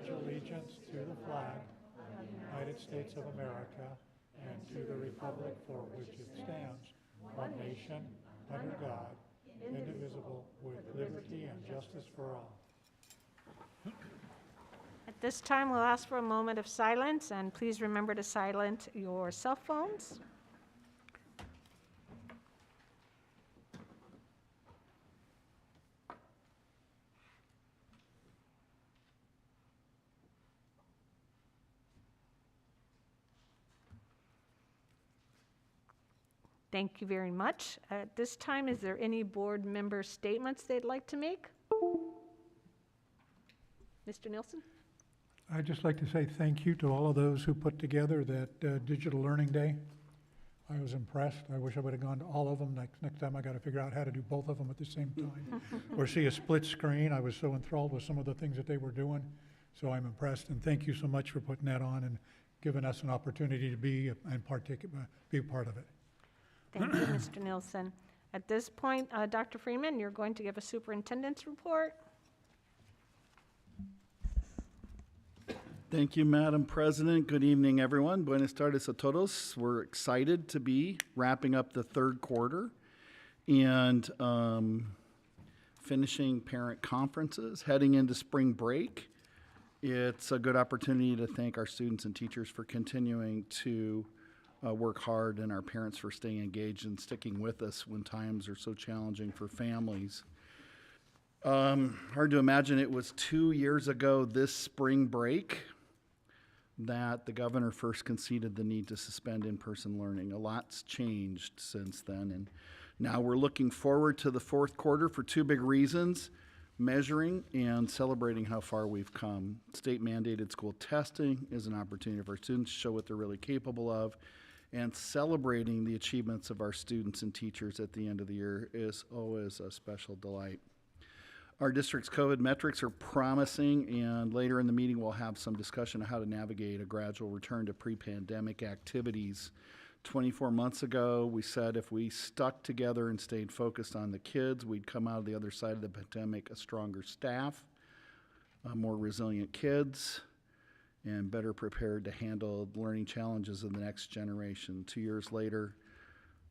pledge allegiance to the flag of the United States of America and to the republic for which it stands, one nation, under God, indivisible, with liberty and justice for all. At this time, we'll ask for a moment of silence, and please remember to silence your cell phones. Thank you very much. At this time, is there any board member statements they'd like to make? Mr. Nielsen? I'd just like to say thank you to all of those who put together that Digital Learning Day. I was impressed. I wish I would have gone to all of them. Next time I got to figure out how to do both of them at the same time. Or see a split screen. I was so enthralled with some of the things that they were doing. So I'm impressed, and thank you so much for putting that on and giving us an opportunity to be a part of it. Thank you, Mr. Nielsen. At this point, Dr. Freeman, you're going to give a superintendent's report. Thank you, Madam President. Good evening, everyone. Buenas tardes a todos. We're excited to be wrapping up the third quarter and finishing parent conferences, heading into spring break. It's a good opportunity to thank our students and teachers for continuing to work hard, and our parents for staying engaged and sticking with us when times are so challenging for families. Hard to imagine it was 2 years ago this spring break that the governor first conceded the need to suspend in-person learning. A lot's changed since then, and now we're looking forward to the fourth quarter for two big reasons: measuring and celebrating how far we've come. State-mandated school testing is an opportunity for our students to show what they're really capable of, and celebrating the achievements of our students and teachers at the end of the year is always a special delight. Our district's COVID metrics are promising, and later in the meeting we'll have some discussion on how to navigate a gradual return to pre-pandemic activities. 24 months ago, we said if we stuck together and stayed focused on the kids, we'd come out of the other side of the pandemic a stronger staff, more resilient kids, and better prepared to handle learning challenges of the next generation. 2 years later,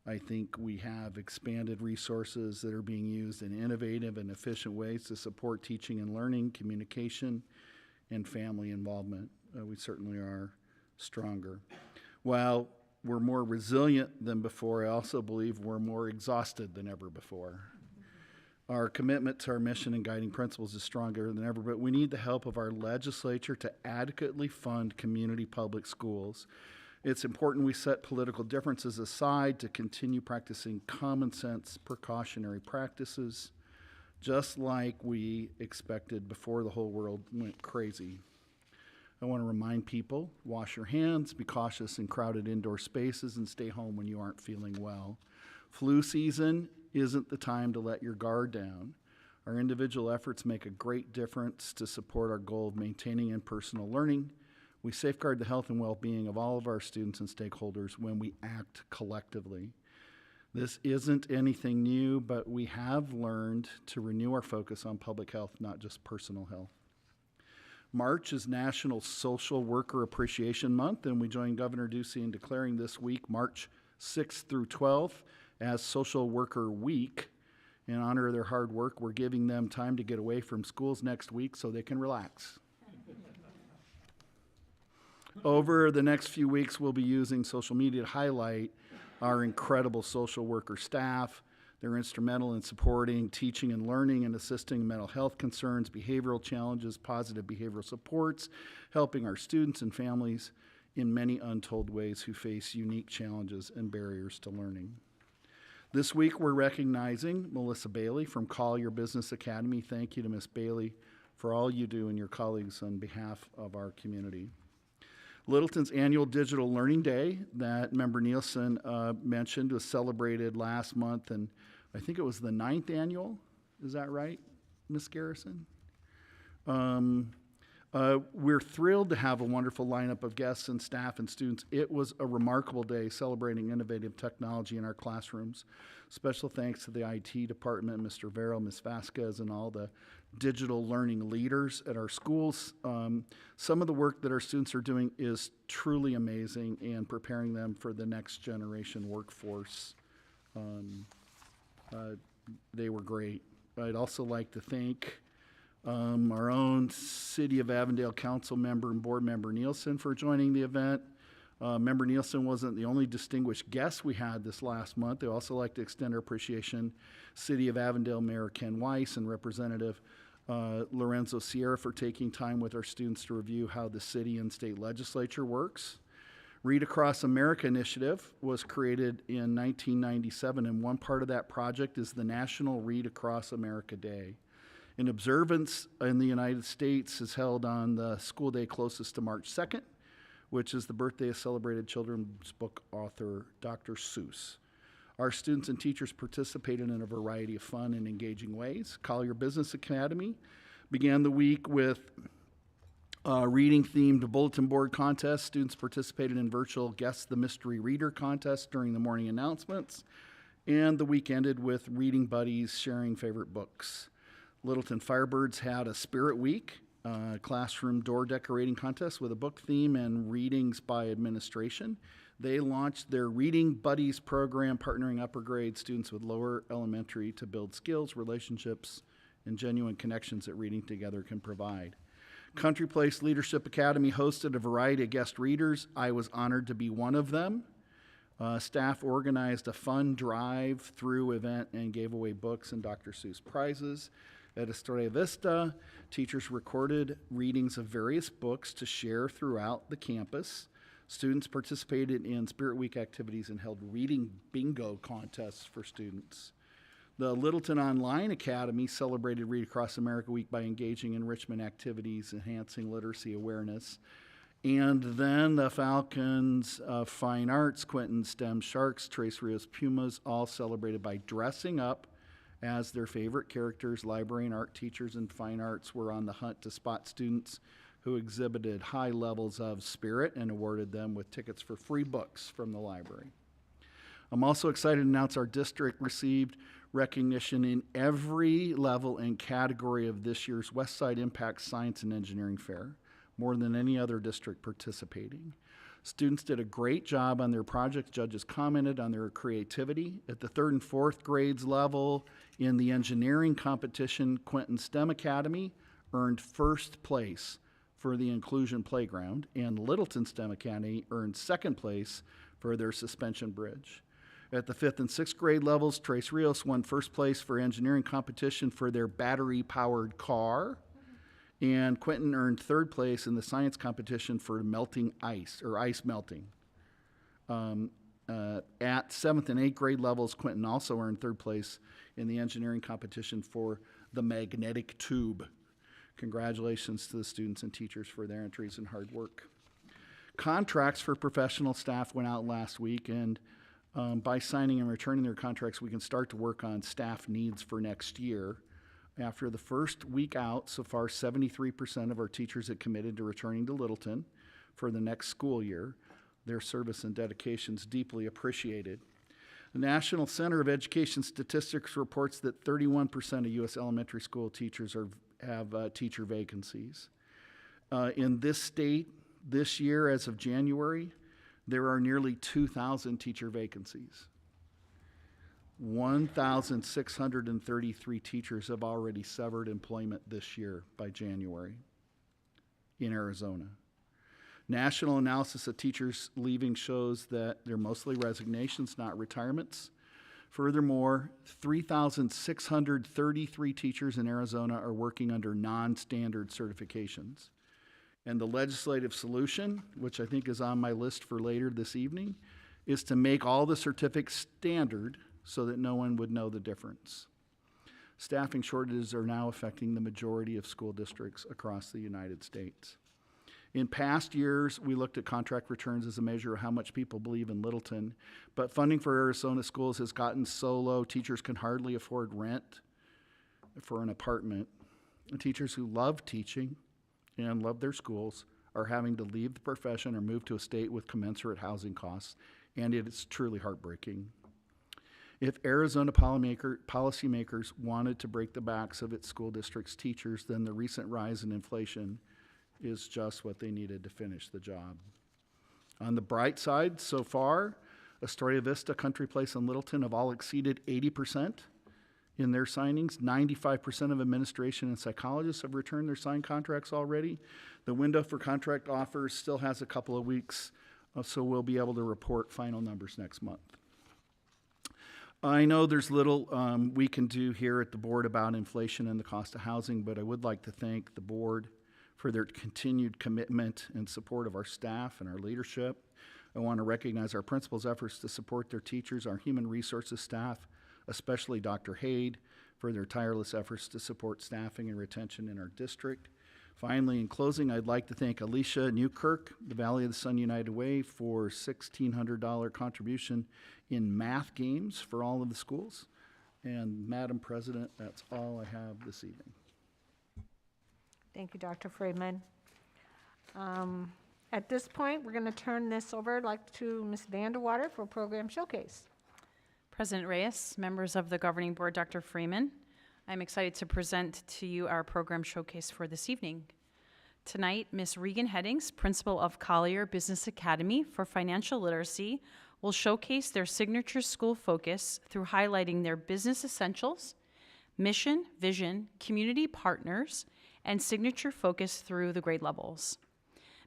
I think we have expanded resources that are being used in innovative and efficient ways to support teaching and learning, communication, and family involvement. We certainly are stronger. While we're more resilient than before, I also believe we're more exhausted than ever before. Our commitment to our mission and guiding principles is stronger than ever, but we need the help of our legislature to adequately fund community public schools. It's important we set political differences aside to continue practicing common sense precautionary practices, just like we expected before the whole world went crazy. I want to remind people, wash your hands, be cautious in crowded indoor spaces, and stay home when you aren't feeling well. Flu season isn't the time to let your guard down. Our individual efforts make a great difference to support our goal of maintaining in-person learning. We safeguard the health and well-being of all of our students and stakeholders when we act collectively. This isn't anything new, but we have learned to renew our focus on public health, not just personal health. March is National Social Worker Appreciation Month, and we join Governor Ducey in declaring this week, March 6th through 12th, as Social Worker Week. In honor of their hard work, we're giving them time to get away from schools next week so they can relax. Over the next few weeks, we'll be using social media to highlight our incredible social worker staff. They're instrumental in supporting teaching and learning and assisting mental health concerns, behavioral challenges, positive behavioral supports, helping our students and families in many untold ways who face unique challenges and barriers to learning. This week, we're recognizing Melissa Bailey from Collier Business Academy. Thank you to Ms. Bailey for all you do and your colleagues on behalf of our community. Littleton's annual Digital Learning Day that Member Nielsen mentioned was celebrated last month, and I think it was the 9th annual. Is that right, Ms. Garrison? We're thrilled to have a wonderful lineup of guests and staff and students. It was a remarkable day celebrating innovative technology in our classrooms. Special thanks to the IT department, Mr. Vero, Ms. Vasquez, and all the digital learning leaders at our schools. Some of the work that our students are doing is truly amazing and preparing them for the next generation workforce. They were great. I'd also like to thank our own City of Avondale Council member and board member Nielsen for joining the event. Member Nielsen wasn't the only distinguished guest we had this last month. I'd also like to extend our appreciation City of Avondale Mayor Ken Weiss and Representative Lorenzo Sierra for taking time with our students to review how the city and state legislature works. Read Across America initiative was created in 1997, and one part of that project is the National Read Across America Day. An observance in the United States is held on the school day closest to March 2nd, which is the birthday of celebrated children's book author Dr. Seuss. Our students and teachers participated in a variety of fun and engaging ways. Collier Business Academy began the week with a reading-themed bulletin board contest. Students participated in virtual Guess the Mystery Reader contest during the morning announcements, and the week ended with reading buddies sharing favorite books. Littleton Firebirds had a Spirit Week, classroom door decorating contest with a book theme and readings by administration. They launched their Reading Buddies program, partnering upper grade students with lower elementary to build skills, relationships, and genuine connections that reading together can provide. Country Place Leadership Academy hosted a variety of guest readers. I was honored to be one of them. Staff organized a fun drive-through event and gave away books and Dr. Seuss prizes. At Estrella Vista, teachers recorded readings of various books to share throughout the campus. Students participated in Spirit Week activities and held reading bingo contests for students. The Littleton Online Academy celebrated Read Across America Week by engaging in enrichment activities, enhancing literacy awareness. And then the Falcons of Fine Arts, Quentin STEM Sharks, Tres Rios Pumas, all celebrated by dressing up as their favorite characters. Library and art teachers in fine arts were on the hunt to spot students who exhibited high levels of spirit and awarded them with tickets for free books from the library. I'm also excited to announce our district received recognition in every level and category of this year's Westside Impact Science and Engineering Fair, more than any other district participating. Students did a great job on their projects. Judges commented on their creativity. At the 3rd and 4th grades level in the engineering competition, Quentin STEM Academy earned 1st place for the Inclusion Playground, and Littleton STEM Academy earned 2nd place for their suspension bridge. At the 5th and 6th grade levels, Tres Rios won 1st place for engineering competition for their battery-powered car. And Quentin earned 3rd place in the science competition for melting ice, or ice melting. At 7th and 8th grade levels, Quentin also earned 3rd place in the engineering competition for the magnetic tube. Congratulations to the students and teachers for their entries and hard work. Contracts for professional staff went out last week, and by signing and returning their contracts, we can start to work on staff needs for next year. After the first week out, so far 73% of our teachers have committed to returning to Littleton for the next school year. Their service and dedication is deeply appreciated. The National Center of Education Statistics reports that 31% of U.S. elementary school teachers have teacher vacancies. In this state, this year, as of January, there are nearly 2,000 teacher vacancies. 1,633 teachers have already severed employment this year by January in Arizona. National analysis of teachers leaving shows that they're mostly resignations, not retirements. Furthermore, 3,633 teachers in Arizona are working under non-standard certifications. And the legislative solution, which I think is on my list for later this evening, is to make all the certificates standard so that no one would know the difference. Staffing shortages are now affecting the majority of school districts across the United States. In past years, we looked at contract returns as a measure of how much people believe in Littleton, but funding for Arizona schools has gotten so low, teachers can hardly afford rent for an apartment. And teachers who love teaching and love their schools are having to leave the profession or move to a state with commensurate housing costs, and it is truly heartbreaking. If Arizona policymakers wanted to break the backs of its school district's teachers, then the recent rise in inflation is just what they needed to finish the job. On the bright side, so far, Astoria Vista, Country Place, and Littleton have all exceeded 80% in their signings. 95% of administration and psychologists have returned their signed contracts already. The window for contract offers still has a couple of weeks, so we'll be able to report final numbers next month. I know there's little we can do here at the board about inflation and the cost of housing, but I would like to thank the board for their continued commitment and support of our staff and our leadership. I want to recognize our principals' efforts to support their teachers, our human resources staff, especially Dr. Haid, for their tireless efforts to support staffing and retention in our district. Finally, in closing, I'd like to thank Alicia Newkirk, the Valley of the Sun United Way, for $1,600 contribution in math games for all of the schools. And Madam President, that's all I have this evening. Thank you, Dr. Friedman. At this point, we're going to turn this over to Ms. Vanderwater for Program Showcase. President Reyes, members of the Governing Board, Dr. Freeman, I'm excited to present to you our program showcase for this evening. Tonight, Ms. Regan Headings, principal of Collier Business Academy for Financial Literacy, will showcase their signature school focus through highlighting their business essentials, mission, vision, community partners, and signature focus through the grade levels.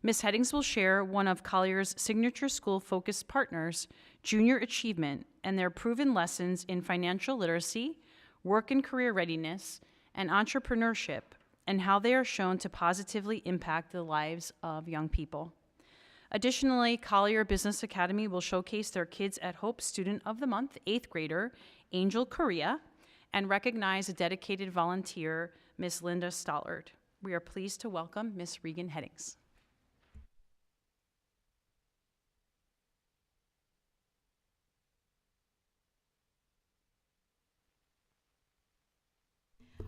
Ms. Headings will share one of Collier's signature school focus partners, Junior Achievement, and their proven lessons in financial literacy, work and career readiness, and entrepreneurship, and how they are shown to positively impact the lives of young people. Additionally, Collier Business Academy will showcase their Kids at Hope Student of the Month, 8th grader, Angel Correa, and recognize a dedicated volunteer, Ms. Linda Stollard. We are pleased to welcome Ms. Regan Headings.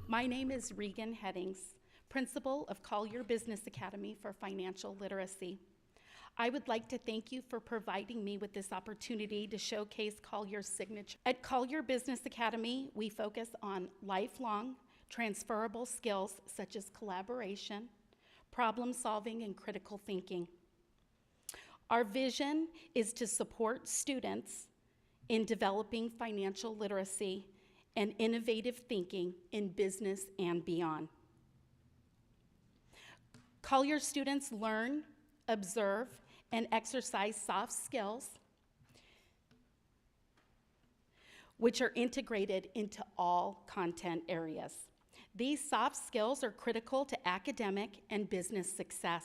My name is Regan Headings, principal of Collier Business Academy for Financial Literacy. I would like to thank you for providing me with this opportunity to showcase Collier's signature. At Collier Business Academy, we focus on lifelong, transferable skills such as collaboration, problem solving, and critical thinking. Our vision is to support students in developing financial literacy and innovative thinking in business and beyond. Collier students learn, observe, and exercise soft skills, which are integrated into all content areas. These soft skills are critical to academic and business success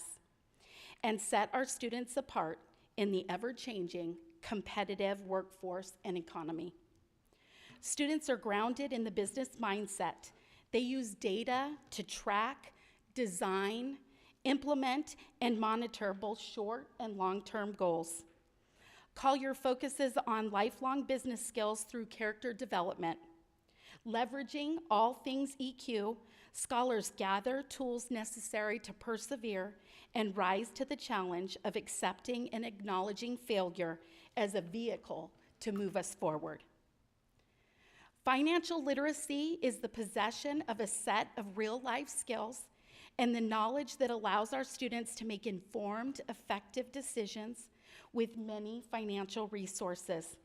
and set our students apart in the ever-changing competitive workforce and economy. Students are grounded in the business mindset. They use data to track, design, implement, and monitor both short and long-term goals. Collier focuses on lifelong business skills through character development. Leveraging all things EQ, scholars gather tools necessary to persevere and rise to the challenge of accepting and acknowledging failure as a vehicle to move us forward. Financial literacy is the possession of a set of real-life skills and the knowledge that allows our students to make informed, effective decisions with many financial resources.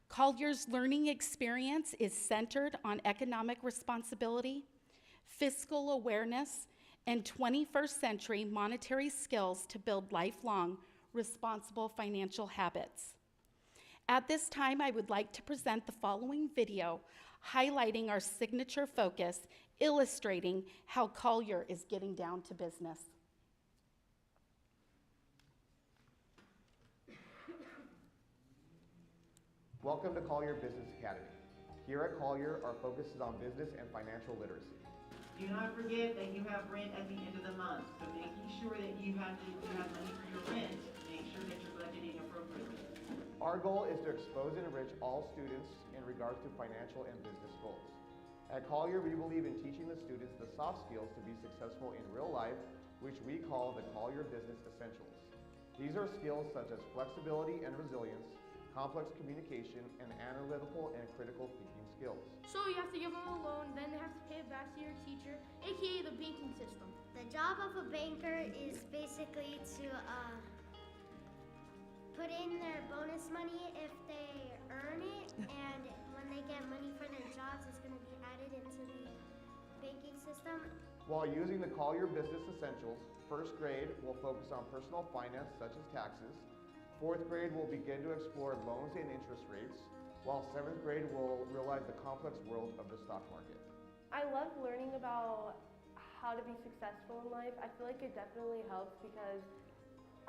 Collier's learning experience is centered on economic responsibility, fiscal awareness, and 21st century monetary skills to build lifelong, responsible financial habits. At this time, I would like to present the following video highlighting our signature focus, illustrating how Collier is getting down to business. Welcome to Collier Business Academy. Here at Collier, our focus is on business and financial literacy. Do not forget that you have rent at the end of the month, so making sure that you have money for your rent, make sure that you're budgeting appropriately. Our goal is to expose and enrich all students in regards to financial and business goals. At Collier, we believe in teaching the students the soft skills to be successful in real life, which we call the Collier Business Essentials. These are skills such as flexibility and resilience, complex communication, and analytical and critical thinking skills. So you have to give them a loan, then they have to pay it back to your teacher, aka the banking system. The job of a banker is basically to put in their bonus money if they earn it, and when they get money for their jobs, it's going to be added into the banking system. While using the Collier Business Essentials, first grade will focus on personal finance such as taxes. Fourth grade will begin to explore loans and interest rates, while seventh grade will realize the complex world of the stock market. I love learning about how to be successful in life. I feel like it definitely helps because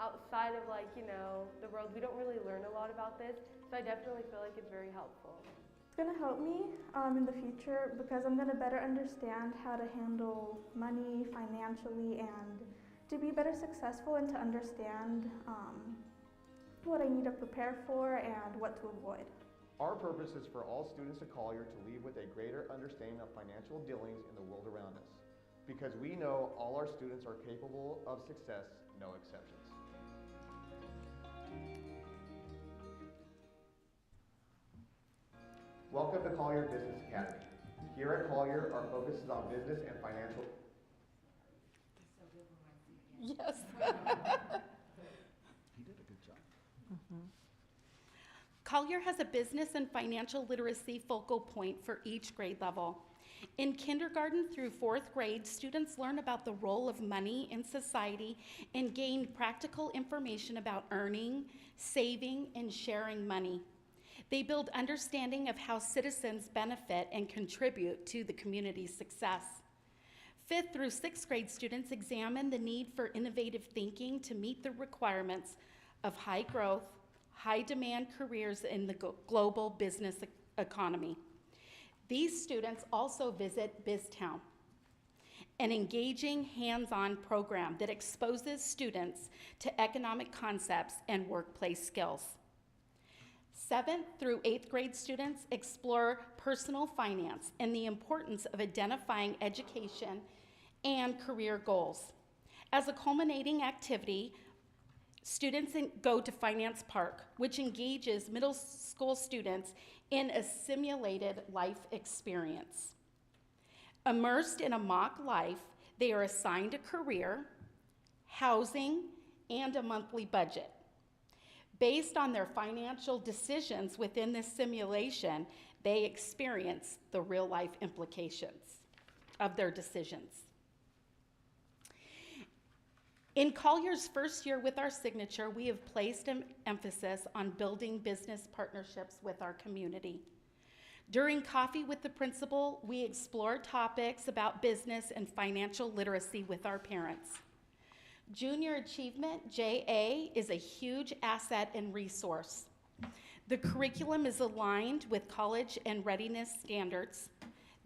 outside of the world, we don't really learn a lot about this. So I definitely feel like it's very helpful. It's going to help me in the future because I'm going to better understand how to handle money financially and to be better successful and to understand what I need to prepare for and what to avoid. Our purpose is for all students at Collier to leave with a greater understanding of financial dealings in the world around us, because we know all our students are capable of success, no exceptions. Welcome to Collier Business Academy. Here at Collier, our focus is on business and financial. Yes. He did a good job. Collier has a business and financial literacy focal point for each grade level. In kindergarten through fourth grade, students learn about the role of money in society and gain practical information about earning, saving, and sharing money. They build understanding of how citizens benefit and contribute to the community's success. Fifth through sixth grade students examine the need for innovative thinking to meet the requirements of high growth, high demand careers in the global business economy. These students also visit BizTown, an engaging hands-on program that exposes students to economic concepts and workplace skills. 7th through 8th grade students explore personal finance and the importance of identifying education and career goals. As a culminating activity, students go to Finance Park, which engages middle school students in a simulated life experience. Immersed in a mock life, they are assigned a career, housing, and a monthly budget. Based on their financial decisions within this simulation, they experience the real-life implications of their decisions. In Collier's first year with our signature, we have placed an emphasis on building business partnerships with our community. During Coffee with the Principal, we explore topics about business and financial literacy with our parents. Junior Achievement, JA, is a huge asset and resource. The curriculum is aligned with college and readiness standards.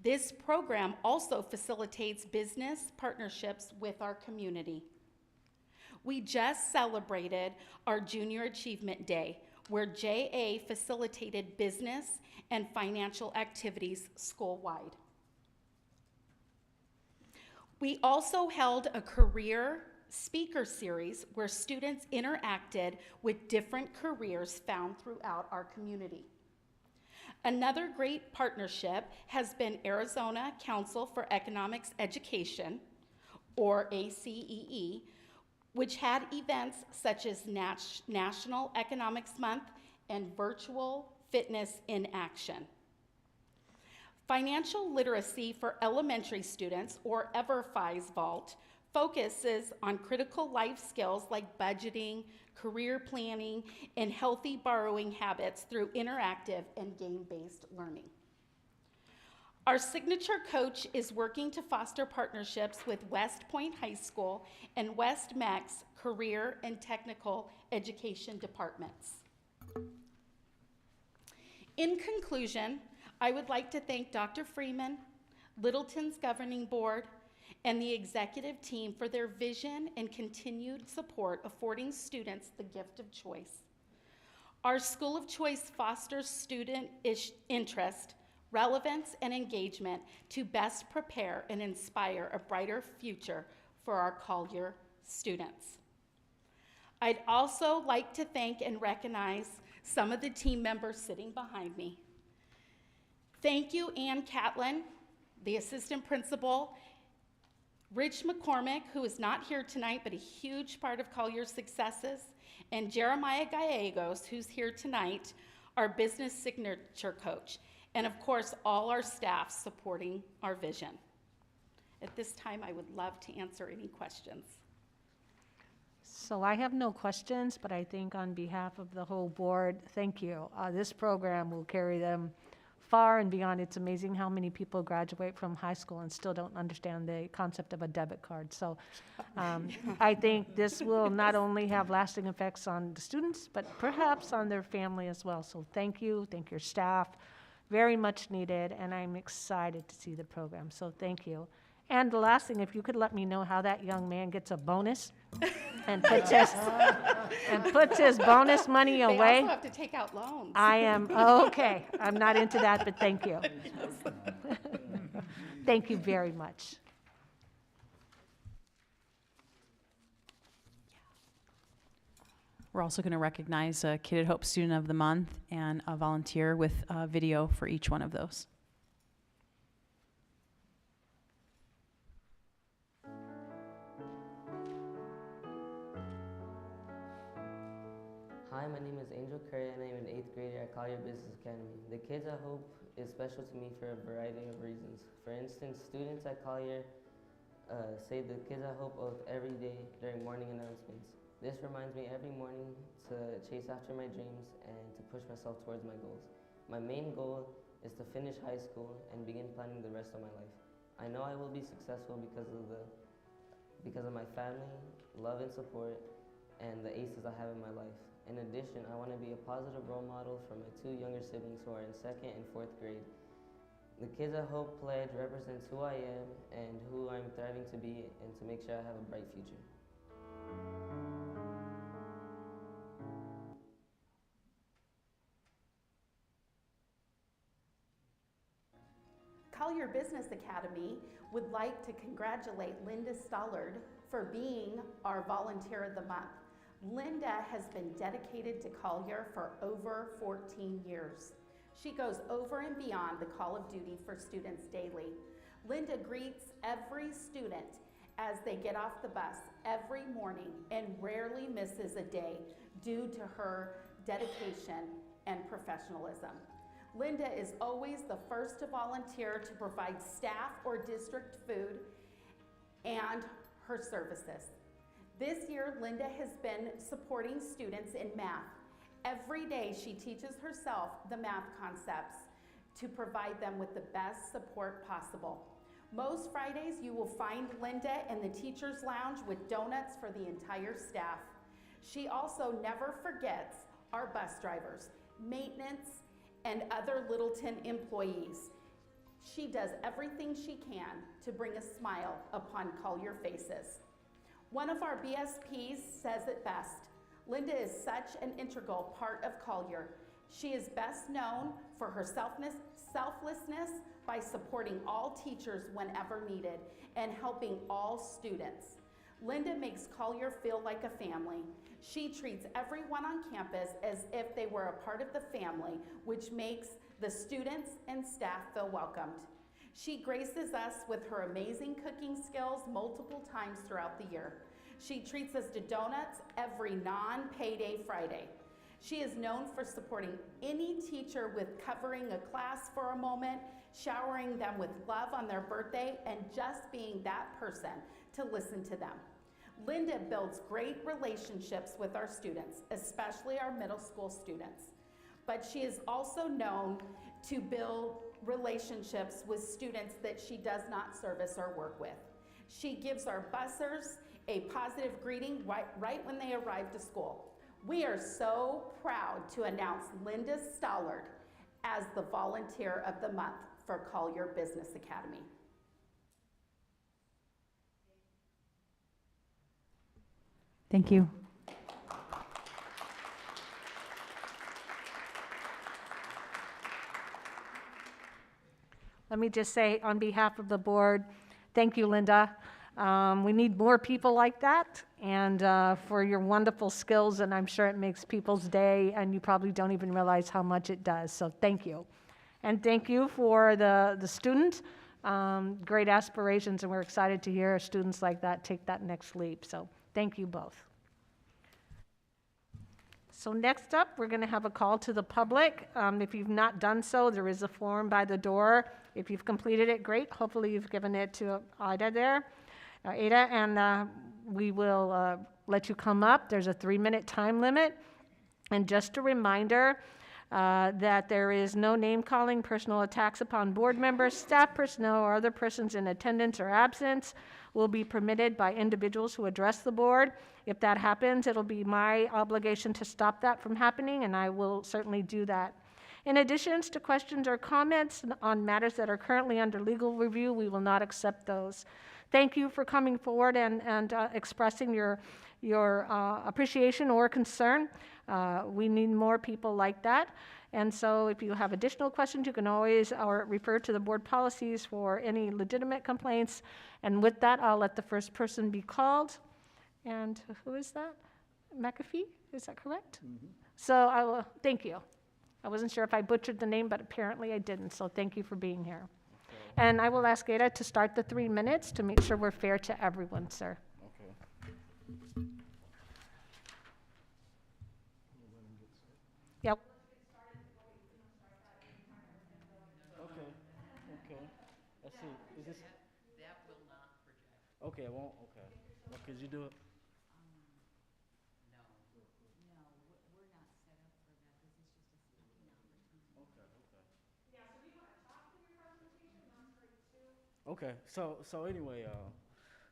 This program also facilitates business partnerships with our community. We just celebrated our Junior Achievement Day, where JA facilitated business and financial activities school-wide. We also held a career speaker series where students interacted with different careers found throughout our community. Another great partnership has been Arizona Council for Economics Education, or ACEE, which had events such as National Economics Month and Virtual Fitness in Action. Financial literacy for elementary students, or EverFi's Vault, focuses on critical life skills like budgeting, career planning, and healthy borrowing habits through interactive and game-based learning. Our signature coach is working to foster partnerships with West Point High School and West Mac's career and technical education departments. In conclusion, I would like to thank Dr. Freeman, Littleton's governing board, and the executive team for their vision and continued support affording students the gift of choice. Our School of Choice fosters student interest, relevance, and engagement to best prepare and inspire a brighter future for our Collier students. I'd also like to thank and recognize some of the team members sitting behind me. Thank you, Ann Catlin, the assistant principal, Rich McCormick, who is not here tonight, but a huge part of Collier's successes, and Jeremiah Gallegos, who's here tonight, our business signature coach, and of course, all our staff supporting our vision. At this time, I would love to answer any questions. So I have no questions, but I think on behalf of the whole board, thank you. This program will carry them far and beyond. It's amazing how many people graduate from high school and still don't understand the concept of a debit card. So I think this will not only have lasting effects on the students, but perhaps on their family as well. So thank your staff, very much needed, and I'm excited to see the program. So thank you. And the last thing, if you could let me know how that young man gets a bonus and puts his bonus money away. They also have to take out loans. Okay. I'm not into that, but thank you. Thank you very much. We're also going to recognize a Kid at Hope Student of the Month and a volunteer with a video for each one of those. Hi, my name is Angel Curry and I'm an 8th grader at Collier Business Academy. The Kids at Hope is special to me for a variety of reasons. For instance, students at Collier say the Kids at Hope oath every day during morning announcements. This reminds me every morning to chase after my dreams and to push myself towards my goals. My main goal is to finish high school and begin planning the rest of my life. I know I will be successful because of my family, love and support, and the aces I have in my life. In addition, I want to be a positive role model for my 2 younger siblings who are in 2nd and 4th grade. The Kids at Hope pledge represents who I am and who I'm thriving to be and to make sure I have a bright future. Collier Business Academy would like to congratulate Linda Stollard for being our Volunteer of the Month. Linda has been dedicated to Collier for over 14 years. She goes over and beyond the call of duty for students daily. Linda greets every student as they get off the bus every morning and rarely misses a day due to her dedication and professionalism. Linda is always the first to volunteer to provide staff or district food and her services. This year, Linda has been supporting students in math. Every day, she teaches herself the math concepts to provide them with the best support possible. Most Fridays, you will find Linda in the teacher's lounge with donuts for the entire staff. She also never forgets our bus drivers, maintenance, and other Littleton employees. She does everything she can to bring a smile upon Collier faces. One of our BSPs says it best, Linda is such an integral part of Collier. She is best known for her selflessness by supporting all teachers whenever needed and helping all students. Linda makes Collier feel like a family. She treats everyone on campus as if they were a part of the family, which makes the students and staff feel welcomed. She graces us with her amazing cooking skills multiple times throughout the year. She treats us to donuts every non-payday Friday. She is known for supporting any teacher with covering a class for a moment, showering them with love on their birthday, and just being that person to listen to them. Linda builds great relationships with our students, especially our middle school students. But she is also known to build relationships with students that she does not service or work with. She gives our bussers a positive greeting right when they arrive to school. We are so proud to announce Linda Stollard as the Volunteer of the Month for Collier Business Academy. Thank you. Let me just say on behalf of the board, thank you, Linda. We need more people like that, and for your wonderful skills, and I'm sure it makes people's day, and you probably don't even realize how much it does, so thank you. And thank you for the student. Great aspirations, and we're excited to hear students like that take that next leap, so thank you both. So next up, we're going to have a call to the public. If you've not done so, there is a form by the door. If you've completed it, great. Hopefully you've given it to Ada there. Ada, and we will let you come up. There's a 3-minute time limit. And just a reminder that there is no name-calling, personal attacks upon board members, staff personnel, or other persons in attendance or absence will be permitted by individuals who address the board. If that happens, it'll be my obligation to stop that from happening, and I will certainly do that. In addition to questions or comments on matters that are currently under legal review, we will not accept those. Thank you for coming forward and expressing your appreciation or concern. We need more people like that. And so if you have additional questions, you can always refer to the board policies for any legitimate complaints. And with that, I'll let the first person be called. And who is that? McAfee, is that correct? Mm-hmm. So I will, thank you. I wasn't sure if I butchered the name, but apparently I didn't, so thank you for being here. Okay. And I will ask Ada to start the 3 minutes to make sure we're fair to everyone, sir. Okay. Yep. Okay, okay. Let's see, is this? That will not project. Okay, it won't, okay. Well, could you do it? Okay, so anyway,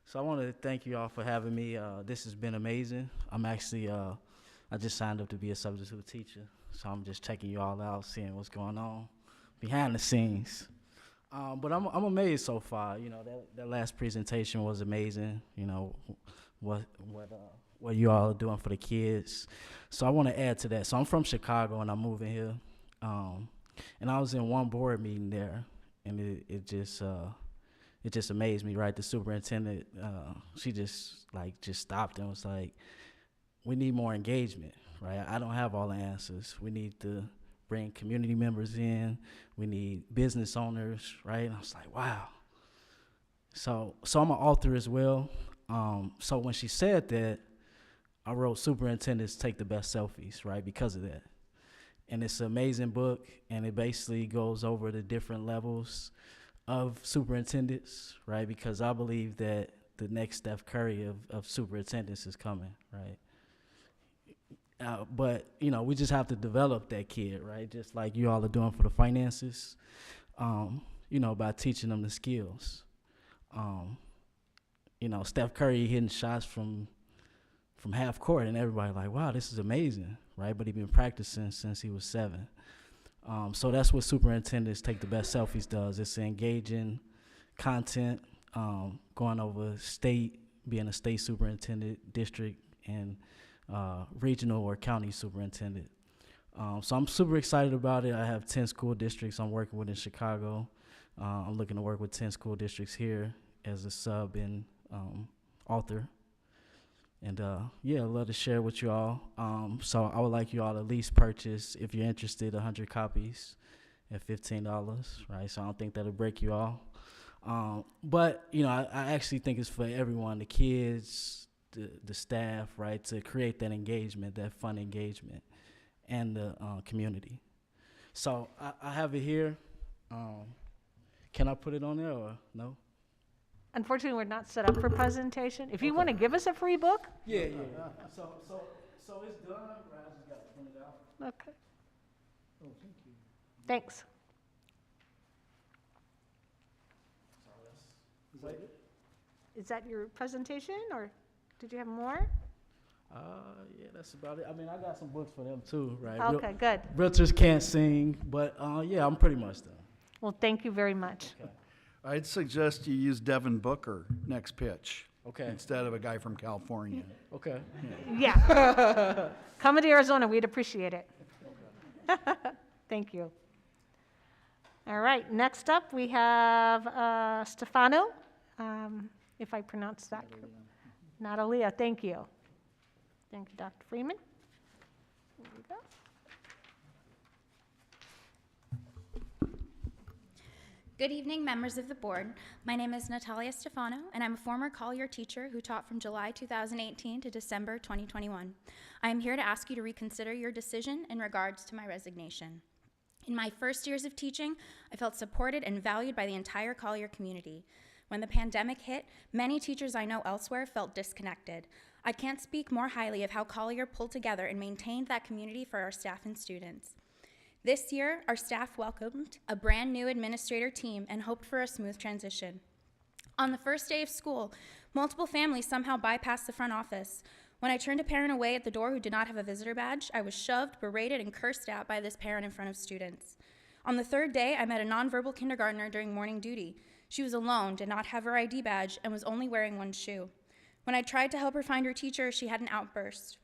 so I want to thank you all for having me. This has been amazing. I'm actually, I just signed up to be a substitute teacher, so I'm just checking you all out, seeing what's going on behind the scenes. But I'm amazed so far. You know, that last presentation was amazing. You know, what you all are doing for the kids. So I want to add to that. So I'm from Chicago and I'm moving here, and I was in one board meeting there, and it just amazed me, right? The superintendent, she just stopped and was like, we need more engagement, right? I don't have all the answers. We need to bring community members in. We need business owners, right? And I was like, wow. So I'm an author as well. So when she said that, I wrote Superintendents Take the Best Selfies, right? Because of that. And it's an amazing book, and it basically goes over the different levels of superintendents, right? Because I believe that the next Steph Curry of superintendents is coming, right? But, you know, we just have to develop that kid, right? Just like you all are doing for the finances, you know, by teaching them the skills. You know, Steph Curry hitting shots from half court, and everybody like, wow, this is amazing, right? But he's been practicing since he was 7. So that's what Superintendents Take the Best Selfies does. It's engaging content, going over state, being a state superintendent, district, and regional or county superintendent. So I'm super excited about it. I have 10 school districts I'm working with in Chicago. I'm looking to work with 10 school districts here as a sub and author. And yeah, I'd love to share with you all. So I would like you all to at least purchase, if you're interested, 100 copies at $15, right? So I don't think that'll break you all. But, you know, I actually think it's for everyone, the kids, the staff, right, to create that engagement, that fun engagement, and the community. So I have it here. Can I put it on there or no? Unfortunately, we're not set up for presentation. If you want to give us a free book. Yeah. So it's done, right? I just got to print it out. Okay. Oh, thank you. Thanks. Is that your presentation, or did you have more? Yeah, that's about it. I mean, I got some books for them too, right? Okay, good. Realtors can't sing, but yeah, I'm pretty much done. Well, thank you very much. Okay. I'd suggest you use Devin Booker next pitch. Okay. Instead of a guy from California. Okay. Yeah. Coming to Arizona, we'd appreciate it. Okay. Thank you. All right, next up we have Stefano. if I pronounced that correctly. Natalia, thank you. Thank you, Dr. Freeman. There you go. Good evening, members of the board. My name is Natalia Stefano, and I'm a former Collier teacher who taught from July 2018 to December 2021. I am here to ask you to reconsider your decision in regards to my resignation. In my first years of teaching, I felt supported and valued by the entire Collier community. When the pandemic hit, many teachers I know elsewhere felt disconnected. I can't speak more highly of how Collier pulled together and maintained that community for our staff and students. This year, our staff welcomed a brand new administrator team and hoped for a smooth transition. On the first day of school, multiple families somehow bypassed the front office. When I turned a parent away at the door who did not have a visitor badge, I was shoved, berated, and cursed at by this parent in front of students. On the third day, I met a nonverbal kindergartner during morning duty. She was alone, did not have her ID badge, and was only wearing one shoe. When I tried to help her find her teacher, she had an outburst.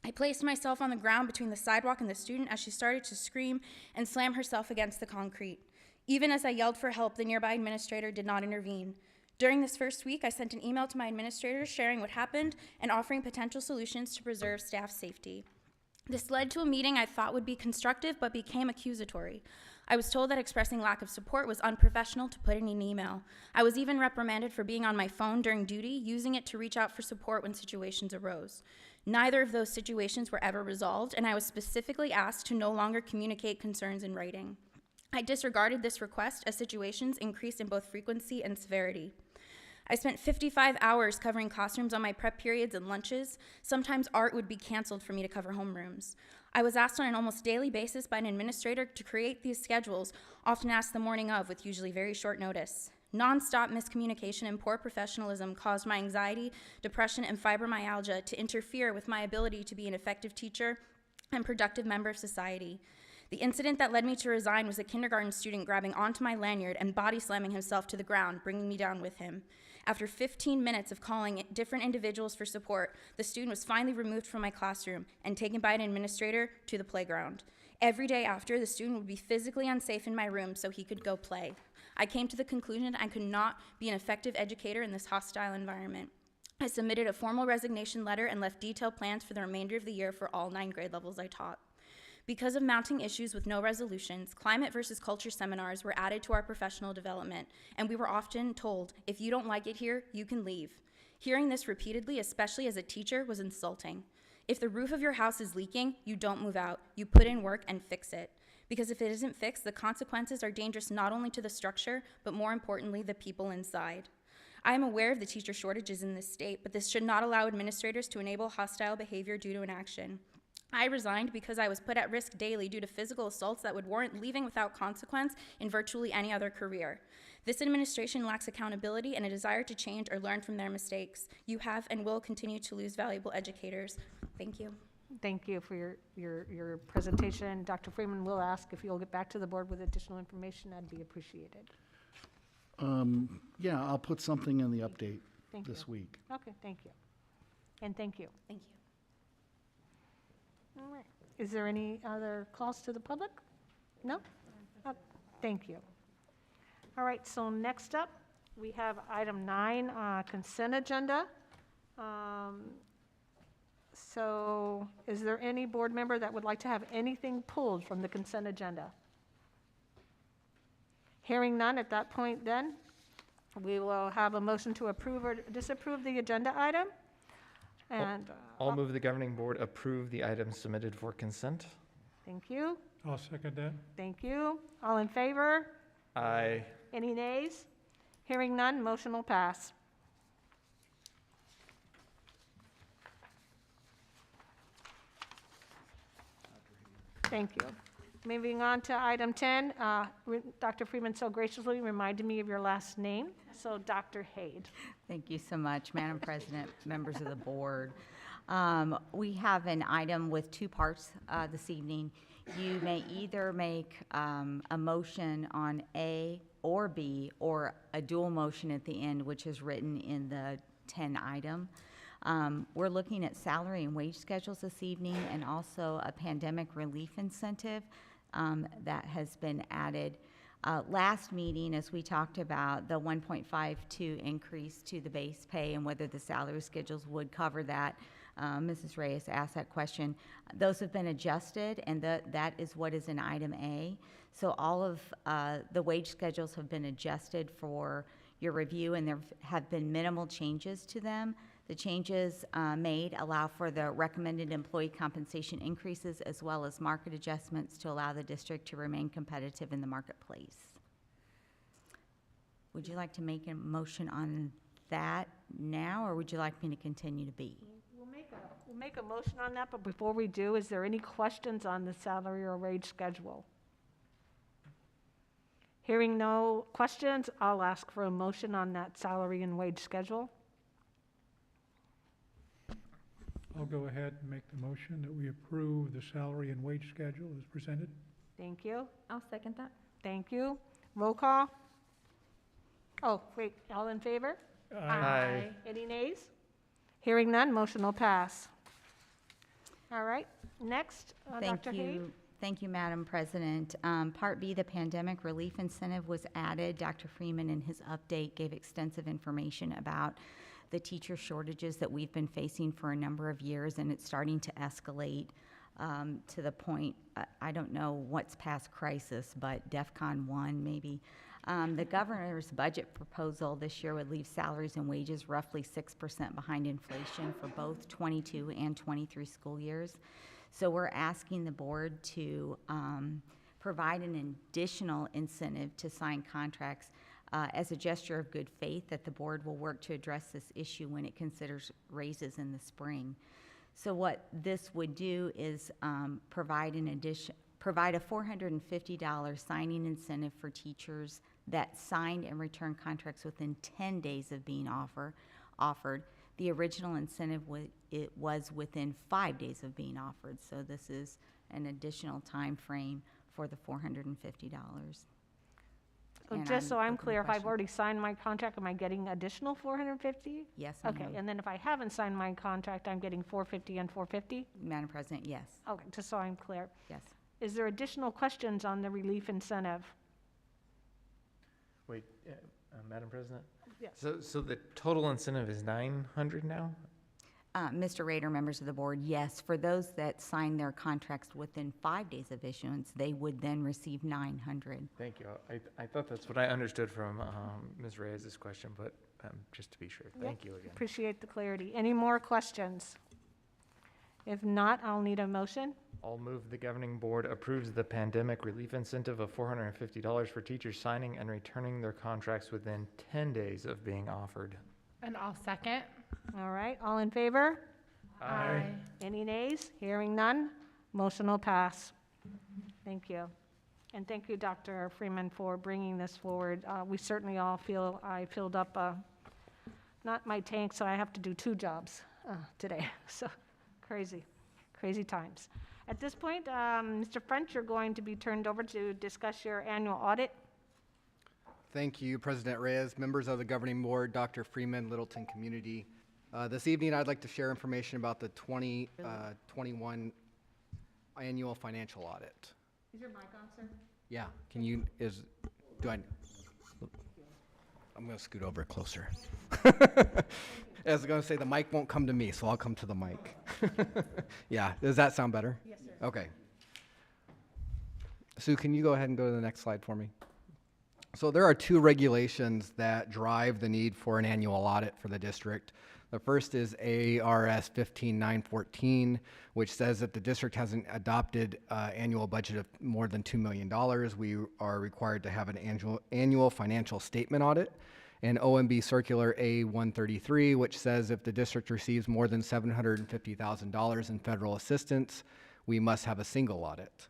I placed myself on the ground between the sidewalk and the student as she started to scream and slam herself against the concrete. Even as I yelled for help, the nearby administrator did not intervene. During this first week, I sent an email to my administrators sharing what happened and offering potential solutions to preserve staff safety. This led to a meeting I thought would be constructive but became accusatory. I was told that expressing lack of support was unprofessional to put in an email. I was even reprimanded for being on my phone during duty, using it to reach out for support when situations arose. Neither of those situations were ever resolved, and I was specifically asked to no longer communicate concerns in writing. I disregarded this request as situations increased in both frequency and severity. I spent 55 hours covering classrooms on my prep periods and lunches. Sometimes art would be canceled for me to cover homerooms. I was asked on an almost daily basis by an administrator to create these schedules, often asked the morning of with usually very short notice. Non-stop miscommunication and poor professionalism caused my anxiety, depression, and fibromyalgia to interfere with my ability to be an effective teacher and productive member of society. The incident that led me to resign was a kindergarten student grabbing onto my lanyard and body slamming himself to the ground, bringing me down with him. After 15 minutes of calling different individuals for support, the student was finally removed from my classroom and taken by an administrator to the playground. Every day after, the student would be physically unsafe in my room so he could go play. I came to the conclusion I could not be an effective educator in this hostile environment. I submitted a formal resignation letter and left detailed plans for the remainder of the year for all 9 grade levels I taught. Because of mounting issues with no resolutions, climate versus culture seminars were added to our professional development, and we were often told, if you don't like it here, you can leave. Hearing this repeatedly, especially as a teacher, was insulting. If the roof of your house is leaking, you don't move out. You put in work and fix it. Because if it isn't fixed, the consequences are dangerous not only to the structure, but more importantly, the people inside. I am aware of the teacher shortages in this state, but this should not allow administrators to enable hostile behavior due to inaction. I resigned because I was put at risk daily due to physical assaults that would warrant leaving without consequence in virtually any other career. This administration lacks accountability and a desire to change or learn from their mistakes. You have and will continue to lose valuable educators. Thank you. Thank you for your presentation. Dr. Freeman will ask if you'll get back to the board with additional information. That'd be appreciated. Yeah, I'll put something in the update this week. Okay, thank you. And thank you. Thank you. All right. Is there any other calls to the public? No? Thank you. All right, so next up, we have item 9, consent agenda. So is there any board member that would like to have anything pulled from the consent agenda? Hearing none, at that point then, we will have a motion to approve or disapprove the agenda item. And I'll move the governing board approve the items submitted for consent. Thank you. I'll second that. Thank you. All in favor? Aye. Any nays? Hearing none, motion will pass. Thank you. Moving on to item 10, Dr. Freeman so graciously reminded me of your last name, so Dr. Haid. Thank you so much, Madam President, members of the board. We have an item with 2 parts this evening. You may either make a motion on A or B, or a dual motion at the end, which is written in the 10 item. We're looking at salary and wage schedules this evening, and also a pandemic relief incentive that has been added. Last meeting, as we talked about the 1.52 increase to the base pay and whether the salary schedules would cover that, Mrs. Reyes asked that question. Those have been adjusted, and that is what is in item A. So all of the wage schedules have been adjusted for your review, and there have been minimal changes to them. The changes made allow for the recommended employee compensation increases as well as market adjustments to allow the district to remain competitive in the marketplace. Would you like to make a motion on that now, or would you like me to continue to be? We'll make a motion on that, but before we do, is there any questions on the salary or wage schedule? Hearing no questions, I'll ask for a motion on that salary and wage schedule. I'll go ahead and make the motion that we approve the salary and wage schedule as presented. Thank you. I'll second that. Thank you. Roll call. Oh, wait, all in favor? Aye. Any nays? Hearing none, motion will pass. All right, next, Dr. Hay. Thank you, Madam President. Part B, the pandemic relief incentive was added. Dr. Freeman in his update gave extensive information about the teacher shortages that we've been facing for a number of years, and it's starting to escalate to the point, I don't know what's past crisis, but DEFCON 1 maybe. The governor's budget proposal this year would leave salaries and wages roughly 6% behind inflation for both 22 and 23 school years. So we're asking the board to provide an additional incentive to sign contracts as a gesture of good faith that the board will work to address this issue when it considers raises in the spring. So what this would do is provide a $450 signing incentive for teachers that signed and returned contracts within 10 days of being offered. The original incentive was within 5 days of being offered. So this is an additional time frame for the $450. So And just so I'm open to clear, if I've questions. already signed my contract, am I getting additional 450? Yes and Okay, no. and then if I haven't signed my contract, I'm getting 450 and 450? Madam President, yes, Okay, just so I'm clear. yes. Is there additional questions on the relief incentive? Wait, Madam President? Yes. So the total incentive is 900 now? Mr. Rader, members of the board, yes, for those that sign their contracts within 5 days of issuance, they would then receive 900. Thank you. I thought that's what I understood from Ms. Reyes' question, but just to be sure, thank you again. Appreciate the clarity. Any more questions? If not, I'll need a motion. I'll move the governing board approves the pandemic relief incentive of $450 for teachers signing and returning their contracts within 10 days of being offered. And I'll second. All right, all in favor? Aye. Any nays? Hearing none, motion will pass. Thank you. And thank you, Dr. Freeman, for bringing this forward. We certainly all feel, I filled up, not my tank, so I have to do 2 jobs today. So crazy, crazy times. At this point, Mr. French, you're going to be turned over to discuss your annual audit. Thank you, President Reyes, members of the governing board, Dr. Freeman, Littleton community. This evening, I'd like to share information about the 2021 annual financial audit. Is your mic on, sir? Yeah, I'm going to scoot over closer. I was going to say the mic won't come to me, so I'll come to the mic. Yeah, does that sound better? Yes, sir. Okay. Sue, can you go ahead and go to the next slide for me? So there are 2 regulations that drive the need for an annual audit for the district. The first is ARS 15914, which says that the district hasn't adopted annual budget of more than $2 million. We are required to have an annual financial statement audit. And OMB Circular A133, which says if the district receives more than $750,000 in federal assistance, we must have a single audit.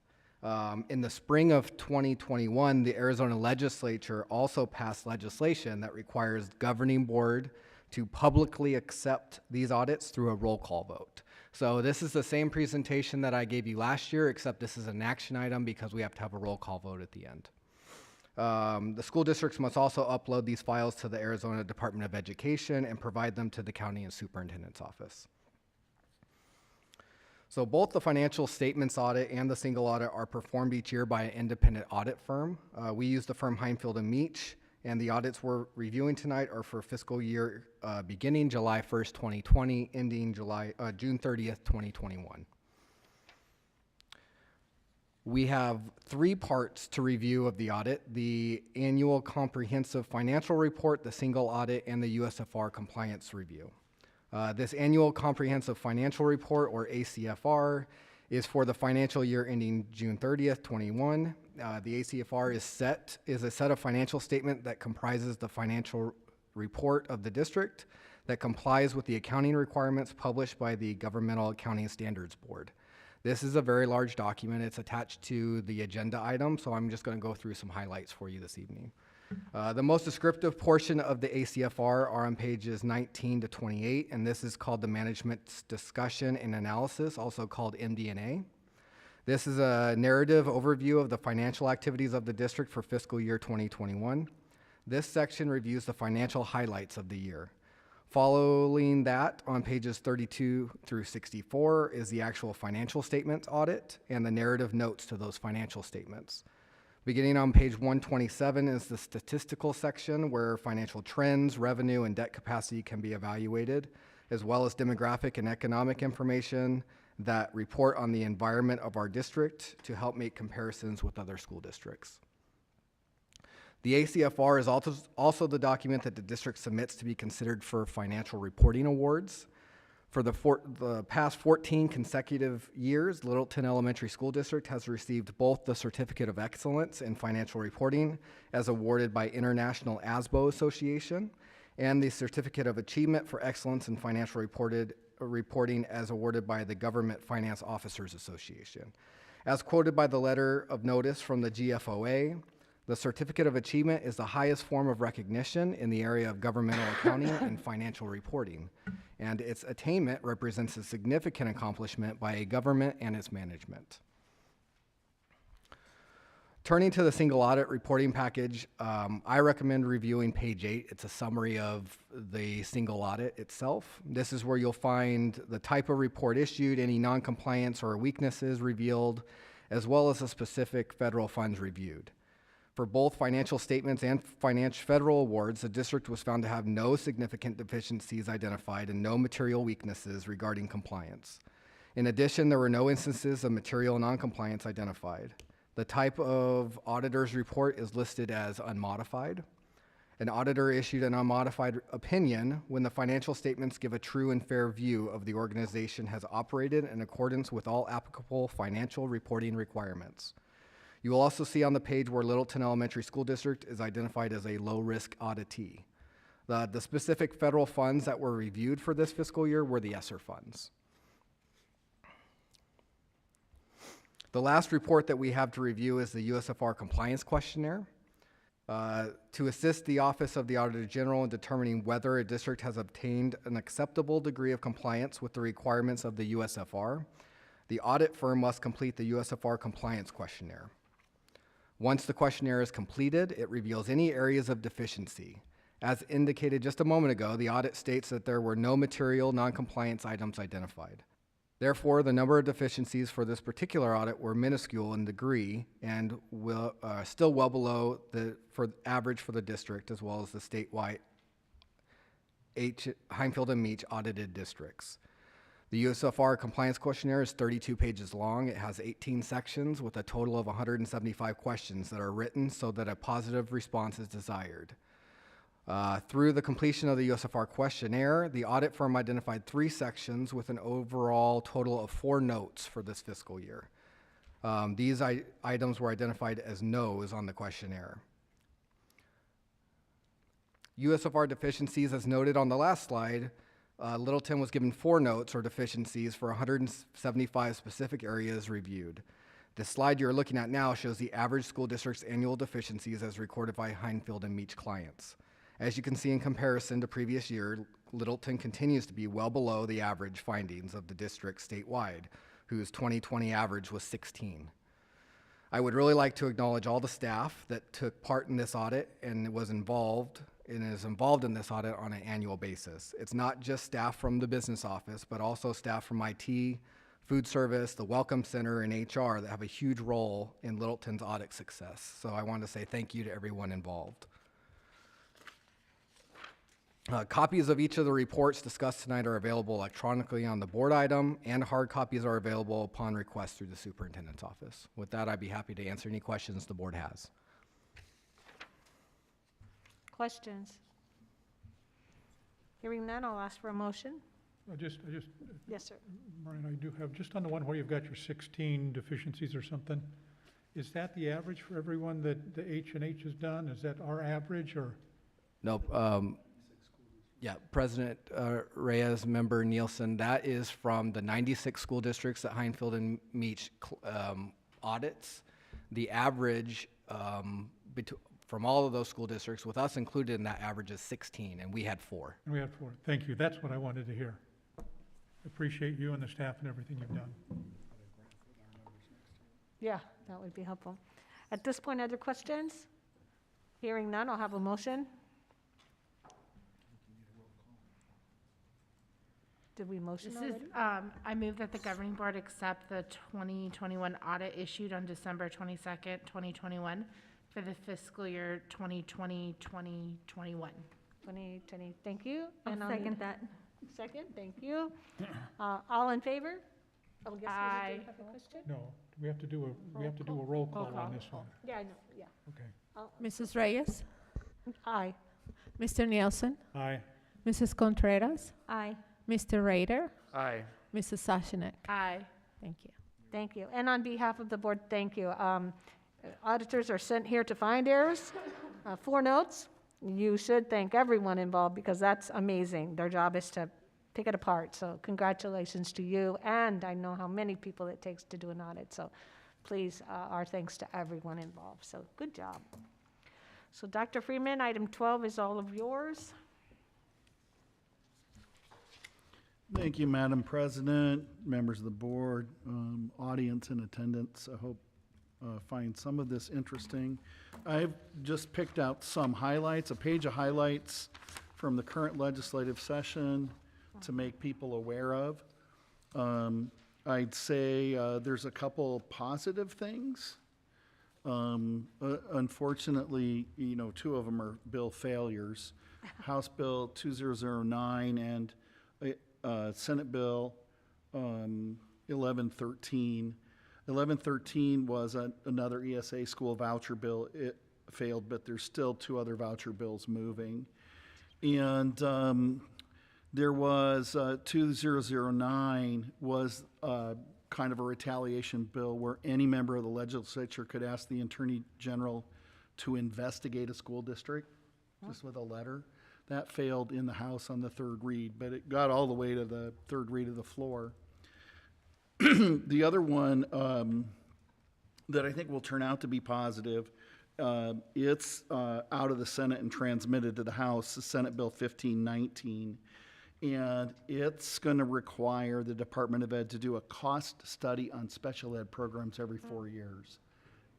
In the spring of 2021, the Arizona legislature also passed legislation that requires the governing board to publicly accept these audits through a roll call vote. So this is the same presentation that I gave you last year, except this is an action item because we have to have a roll call vote at the end. The school districts must also upload these files to the Arizona Department of Education and provide them to the county and superintendent's office. So both the financial statements audit and the single audit are performed each year by an independent audit firm. We use the firm Heinfield & Meach, and the audits we're reviewing tonight are for fiscal year beginning July 1st, 2020, ending June 30th, 2021. We have 3 parts to review of the audit: the annual comprehensive financial report, the single audit, and the USFR compliance review. This annual comprehensive financial report, or ACFR, is for the financial year ending June 30th, 21. The ACFR is a set of financial statement that comprises the financial report of the district that complies with the accounting requirements published by the Governmental Accounting Standards Board. This is a very large document. It's attached to the agenda item, so I'm just going to go through some highlights for you this evening. The most descriptive portion of the ACFR are on pages 19 to 28, and this is called the Management's Discussion and Analysis, also called MD&A. This is a narrative overview of the financial activities of the district for fiscal year 2021. This section reviews the financial highlights of the year. Following that, on pages 32 through 64 is the actual financial statements audit and the narrative notes to those financial statements. Beginning on page 127 is the statistical section where financial trends, revenue, and debt capacity can be evaluated, as well as demographic and economic information that report on the environment of our district to help make comparisons with other school districts. The ACFR is also the document that the district submits to be considered for financial reporting awards. For the past 14 consecutive years, Littleton Elementary School District has received both the Certificate of Excellence in Financial Reporting, as awarded by International ASBO Association, and the Certificate of Achievement for Excellence in Financial Reporting, as awarded by the Government Finance Officers Association. As quoted by the letter of notice from the GFOA, the Certificate of Achievement is the highest form of recognition in the area of governmental accounting and financial reporting, and its attainment represents a significant accomplishment by a government and its management. Turning to the single audit reporting package, I recommend reviewing page 8. It's a summary of the single audit itself. This is where you'll find the type of report issued, any non-compliance or weaknesses revealed, as well as the specific federal funds reviewed. For both financial statements and federal awards, the district was found to have no significant deficiencies identified and no material weaknesses regarding compliance. In addition, there were no instances of material noncompliance identified. The type of auditor's report is listed as unmodified. An auditor issued an unmodified opinion when the financial statements give a true and fair view of the organization has operated in accordance with all applicable financial reporting requirements. You will also see on the page where Littleton Elementary School District is identified as a low-risk auditee. The specific federal funds that were reviewed for this fiscal year were the ESSER funds. The last report that we have to review is the USFR Compliance Questionnaire. To assist the Office of the Auditor General in determining whether a district has obtained an acceptable degree of compliance with the requirements of the USFR, the audit firm must complete the USFR Compliance Questionnaire. Once the questionnaire is completed, it reveals any areas of deficiency. As indicated just a moment ago, the audit states that there were no material non-compliance items identified. Therefore, the number of deficiencies for this particular audit were minuscule in degree and still well below the average for the district, as well as the statewide Heinfield and Meach audited districts. The USFR Compliance Questionnaire is 32 pages long. It has 18 sections with a total of 175 questions that are written so that a positive response is desired. Through the completion of the USFR Questionnaire, the audit firm identified 3 sections with an overall total of 4 notes for this fiscal year. These items were identified as no's on the questionnaire. USFR deficiencies, as noted on the last slide, Littleton was given 4 notes or deficiencies for 175 specific areas reviewed. The slide you're looking at now shows the average school district's annual deficiencies as recorded by Heinfield and Meach clients. As you can see in comparison to previous year, Littleton continues to be well below the average findings of the district statewide, whose 2020 average was 16. I would really like to acknowledge all the staff that took part in this audit and is involved in this audit on an annual basis. It's not just staff from the business office, but also staff from IT, food service, the Welcome Center, and HR that have a huge role in Littleton's audit success. So I want to say thank you to everyone involved. Copies of each of the reports discussed tonight are available electronically on the board item, and hard copies are available upon request through the superintendent's office. With that, I'd be happy to answer any questions the board has. Questions? Hearing none, I'll ask for a motion. Yes, sir. Brian, I do have, just on the one where you've got your 16 deficiencies or something, is that the average for everyone that the H&H has done? Is that our average, or? Nope. Yeah, President Reyes, Member Nielsen, that is from the 96 school districts that Heinfield and Meach audits. The average from all of those school districts, with us included in that average, is 16, and we had 4. And we had 4. Thank you. That's what I wanted to hear. Appreciate you and the staff and everything you've done. Yeah, that would be helpful. At this point, other questions? Hearing none, I'll have a motion. Did we motion This already? is, I move that the governing board accept the 2021 audit issued on December 22nd, 2021 for the fiscal year 2020-2021. 2020, thank you. I'll And second that. Second, thank you. All in favor? Oh, yes, Aye. we have a question? No, we have to do a roll call on this one. Yeah, I know, yeah. Okay. Mrs. Reyes, Aye. Mr. Nielsen, Aye. Mrs. Contreras, Aye. Mr. Rader, Aye. Mrs. Sashanek. Aye. Thank you. Thank you. And on behalf of the board, thank you. Auditors are sent here to find errors. 4 notes. You should thank everyone involved because that's amazing. Their job is to pick it apart. So congratulations to you. And I know how many people it takes to do an audit. So please, our thanks to everyone involved. So good job. So Dr. Freeman, item 12 is all of yours. Thank you, Madam President, members of the board, audience in attendance. I hope find some of this interesting. I've just picked out some highlights, a page of highlights from the current legislative session to make people aware of. I'd say there's a couple positive things. Unfortunately, 2 of them are bill failures. House Bill 2009 and Senate Bill 1113. 1113 was another ESA school voucher bill. It failed, but there's still 2 other voucher bills moving. And there was 2009 was kind of a retaliation bill where any member of the legislature could ask the Attorney General to investigate a school district, just with a letter. That failed in the House on the 3rd read, but it got all the way to the 3rd read of the floor. The other one that I think will turn out to be positive, it's out of the Senate and transmitted to the House, the Senate Bill 1519. And it's going to require the Department of Ed to do a cost study on special ed programs every 4 years.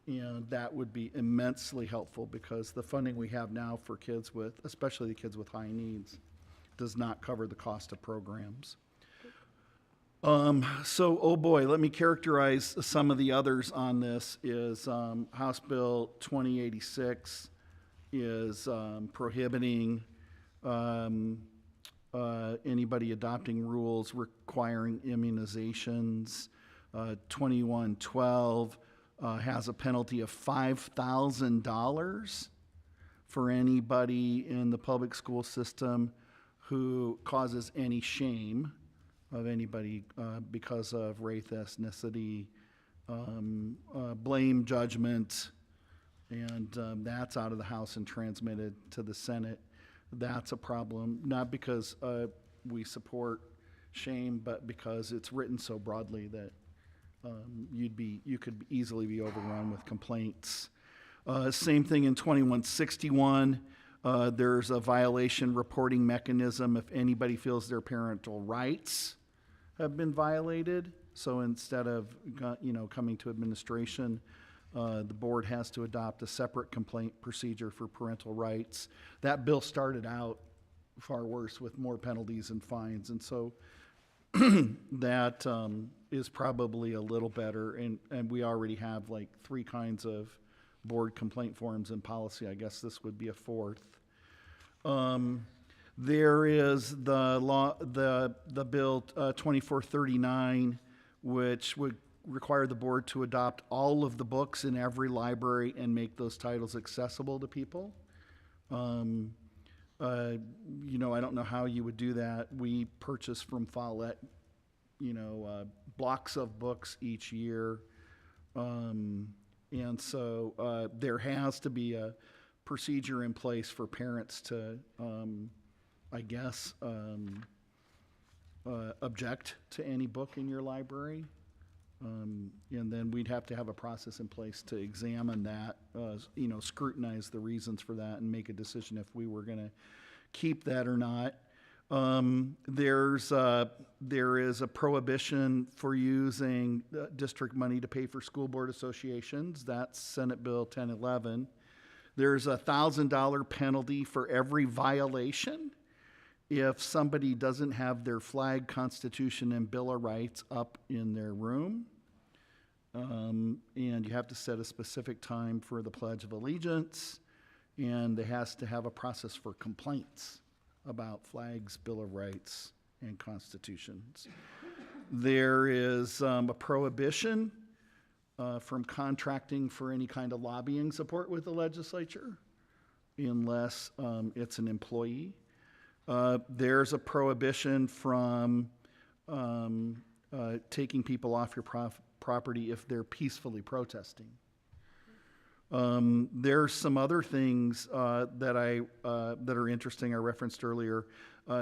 And that would be immensely helpful because the funding we have now for kids with, especially the kids with high needs, does not cover the cost of programs. So, oh boy, let me characterize some of the others on this. Is House Bill 2086 is prohibiting anybody adopting rules requiring immunizations. 2112 has a penalty of $5,000 for anybody in the public school system who causes any shame of anybody because of race, ethnicity, blame, judgment, and that's out of the House and transmitted to the Senate. That's a problem, not because we support shame, but because it's written so broadly that you could easily be overrun with complaints. Same thing in 2161. There's a violation reporting mechanism if anybody feels their parental rights have been violated. So instead of coming to administration, the board has to adopt a separate complaint procedure for parental rights. That bill started out far worse with more penalties and fines, and so that is probably a little better, and we already have like 3 kinds of board complaint forms in policy. I guess this would be a 4th. There is the law, the bill 2439, which would require the board to adopt all of the books in every library and make those titles accessible to people. You know, I don't know how you would do that. We purchase from Follett, you know, blocks of books each year. And so there has to be a procedure in place for parents to, I guess, object to any book in your library. And then we'd have to have a process in place to examine that, you know, scrutinize the reasons for that and make a decision if we were going to keep that or not. There is a prohibition for using district money to pay for school board associations. That's Senate Bill 1011. There's a $1,000 penalty for every violation if somebody doesn't have their flag, Constitution, and Bill of Rights up in their room. And you have to set a specific time for the Pledge of Allegiance, and there has to have a process for complaints about flags, Bill of Rights, and constitutions. There is a prohibition from contracting for any kind of lobbying support with the legislature unless it's an employee. There's a prohibition from taking people off your property if they're peacefully protesting. There's some other things that are interesting. I referenced earlier,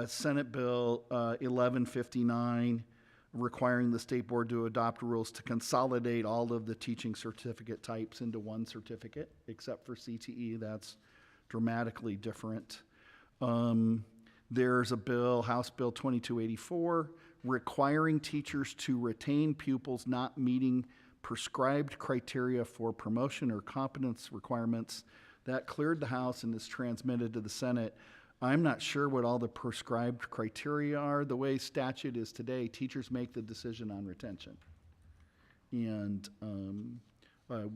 Senate Bill 1159, requiring the state board to adopt rules to consolidate all of the teaching certificate types into one certificate, except for CTE. That's dramatically different. There's a bill, House Bill 2284, requiring teachers to retain pupils not meeting prescribed criteria for promotion or competence requirements. That cleared the House and is transmitted to the Senate. I'm not sure what all the prescribed criteria are. The way statute is today, teachers make the decision on retention. And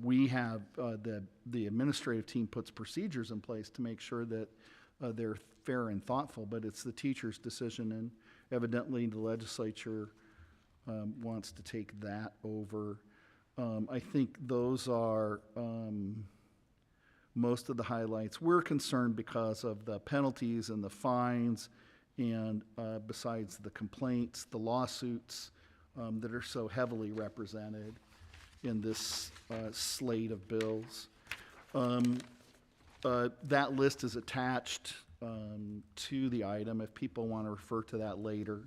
we have, the administrative team puts procedures in place to make sure that they're fair and thoughtful, but it's the teacher's decision, and evidently the legislature wants to take that over. I think those are most of the highlights. We're concerned because of the penalties and the fines, and besides the complaints, the lawsuits that are so heavily represented in this slate of bills. That list is attached to the item if people want to refer to that later.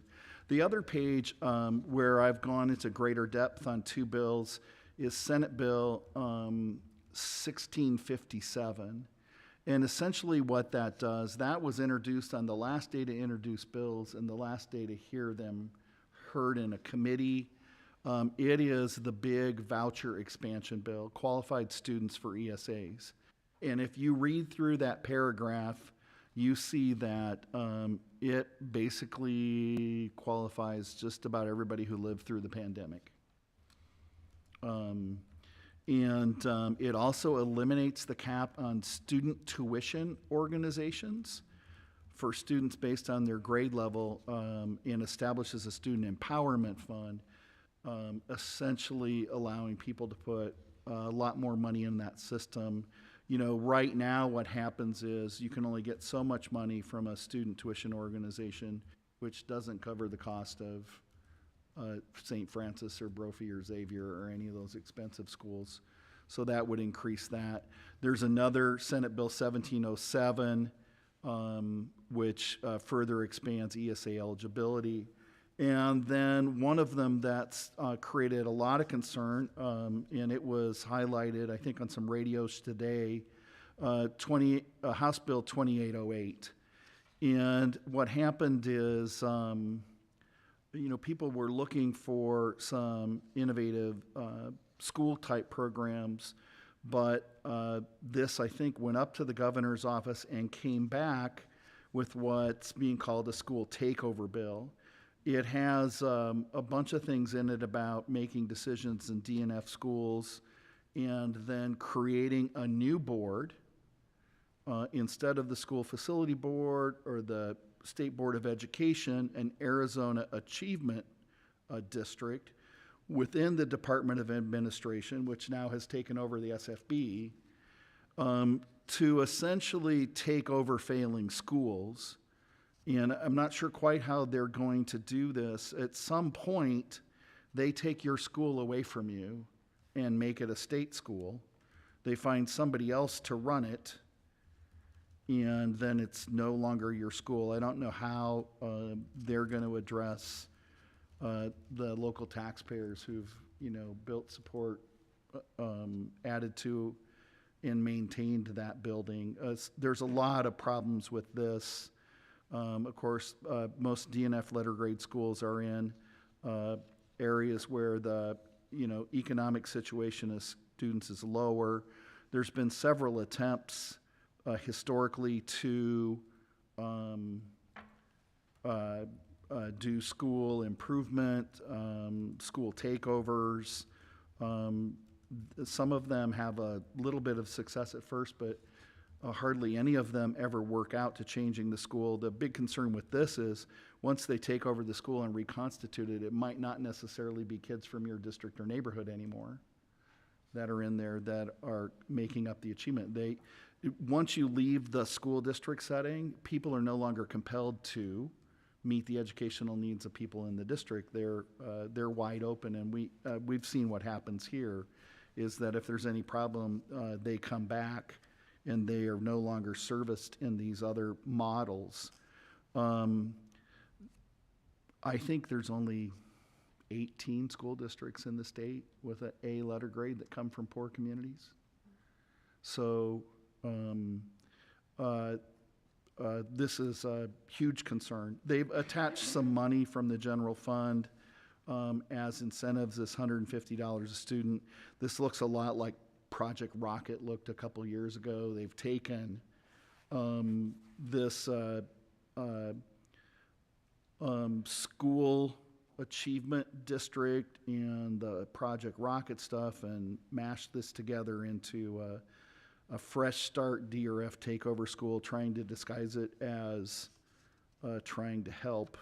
The other page where I've gone into greater depth on 2 bills is Senate Bill 1657. And essentially what that does, that was introduced on the last day to introduce bills and the last day to hear them heard in a committee. It is the big voucher expansion bill, qualified students for ESAs. And if you read through that paragraph, you see that it basically qualifies just about everybody who lived through the pandemic. It also eliminates the cap on student tuition organizations for students based on their grade level, and establishes a student empowerment fund, essentially allowing people to put a lot more money in that system. You know, right now what happens is you can only get so much money from a student tuition organization, which doesn't cover the cost of St. Francis or Brophy or Xavier or any of those expensive schools. So that would increase that. There's another Senate Bill 1707, which further expands ESA eligibility. And then one of them that's created a lot of concern, and it was highlighted, I think, on some radios today, House Bill 2808. And what happened is, you know, people were looking for some innovative school-type programs, but this, I think, went up to the governor's office and came back with what's being called a school takeover bill. It has a bunch of things in it about making decisions in DNF schools and then creating a new board instead of the school facility board or the State Board of Education, an Arizona Achievement District within the Department of Administration, which now has taken over the SFB, to essentially take over failing schools. And I'm not sure quite how they're going to do this. At some point, they take your school away from you and make it a state school. They find somebody else to run it, and then it's no longer your school. I don't know how they're going to address the local taxpayers who've, built support, added to and maintained that building. There's a lot of problems with this. Of course, most DNF letter grade schools are in areas where the economic situation of students is lower. There's been several attempts historically to do school improvement, school takeovers. Some of them have a little bit of success at first, but hardly any of them ever work out to changing the school. The big concern with this is once they take over the school and reconstitute it, it might not necessarily be kids from your district or neighborhood anymore that are in there that are making up the achievement. Once you leave the school district setting, people are no longer compelled to meet the educational needs of people in the district. They're wide open, and we've seen what happens here is that if there's any problem, they come back and they are no longer serviced in these other models. I think there's only 18 school districts in the state with an A letter grade that come from poor communities. So this is a huge concern. They've attached some money from the general fund as incentives, this $150 a student. This looks a lot like Project Rocket looked a couple years ago. They've taken this school achievement district and the Project Rocket stuff and mashed this together into a fresh start DRF takeover school, trying to disguise it as trying to help.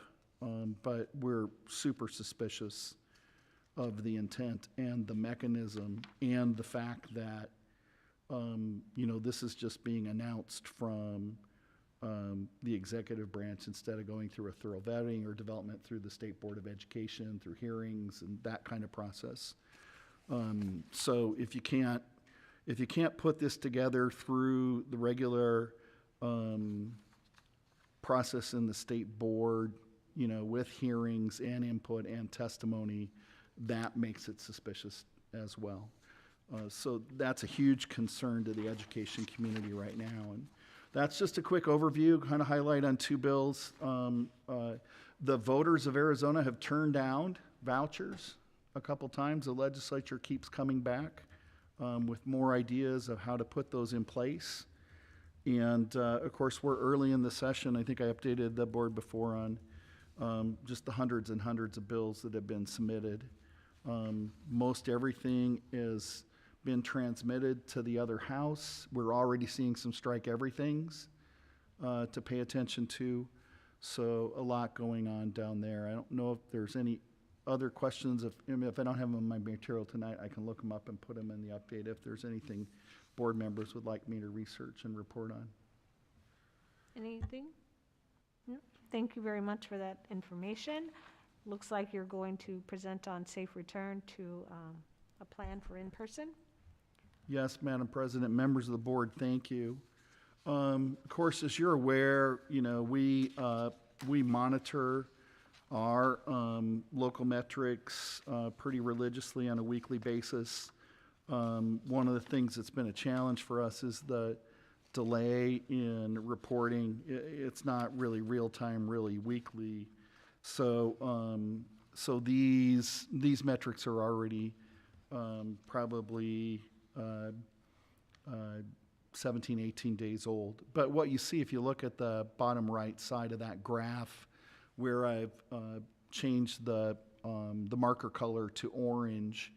But we're super suspicious of the intent and the mechanism and the fact that, this is just being announced from the executive branch instead of going through a thorough vetting or development through the State Board of Education, through hearings and that kind of process. So if you can't put this together through the regular process in the state board, with hearings and input and testimony, that makes it suspicious as well. So that's a huge concern to the education community right now. And that's just a quick overview, kind of highlight on two bills. The voters of Arizona have turned down vouchers a couple times. The legislature keeps coming back with more ideas of how to put those in place. And of course, we're early in the session. I think I updated the board before on just the hundreds and hundreds of bills that have been submitted. Most everything is been transmitted to the other house. We're already seeing some strike everythings to pay attention to. So a lot going on down there. I don't know if there's any other questions. If I don't have them in my material tonight, I can look them up and put them in the update if there's anything board members would like me to research and report on. Anything? No? Thank you very much for that information. Looks like you're going to present on safe return to a plan for in-person. Yes, Madam President, members of the board, thank you. Of course, as you're aware, we monitor our local metrics pretty religiously on a weekly basis. One of the things that's been a challenge for us is the delay in reporting. It's not really real time, really weekly. So these metrics are already probably 17, 18 days old. But what you see if you look at the bottom right side of that graph, where I've changed the marker color to orange,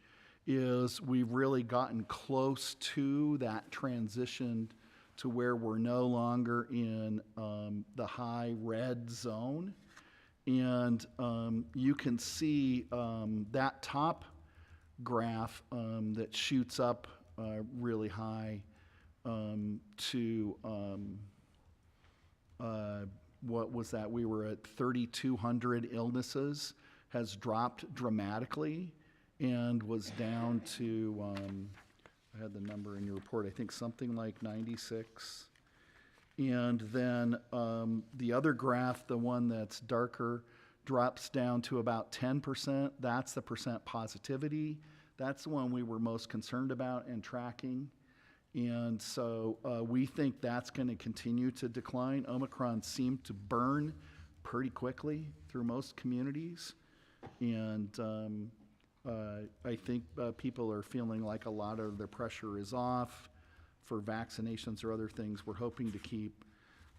is we've really gotten close to that transition to where we're no longer in the high red zone. And you can see that top graph that shoots up really high to what was that? We were at 3,200 illnesses, has dropped dramatically and was down to, I had the number in your report, I think something like 96. And then the other graph, the one that's darker, drops down to about 10%. That's the percent positivity. That's the one we were most concerned about and tracking. And so we think that's going to continue to decline. Omicron seemed to burn pretty quickly through most communities. And I think people are feeling like a lot of the pressure is off for vaccinations or other things. We're hoping to keep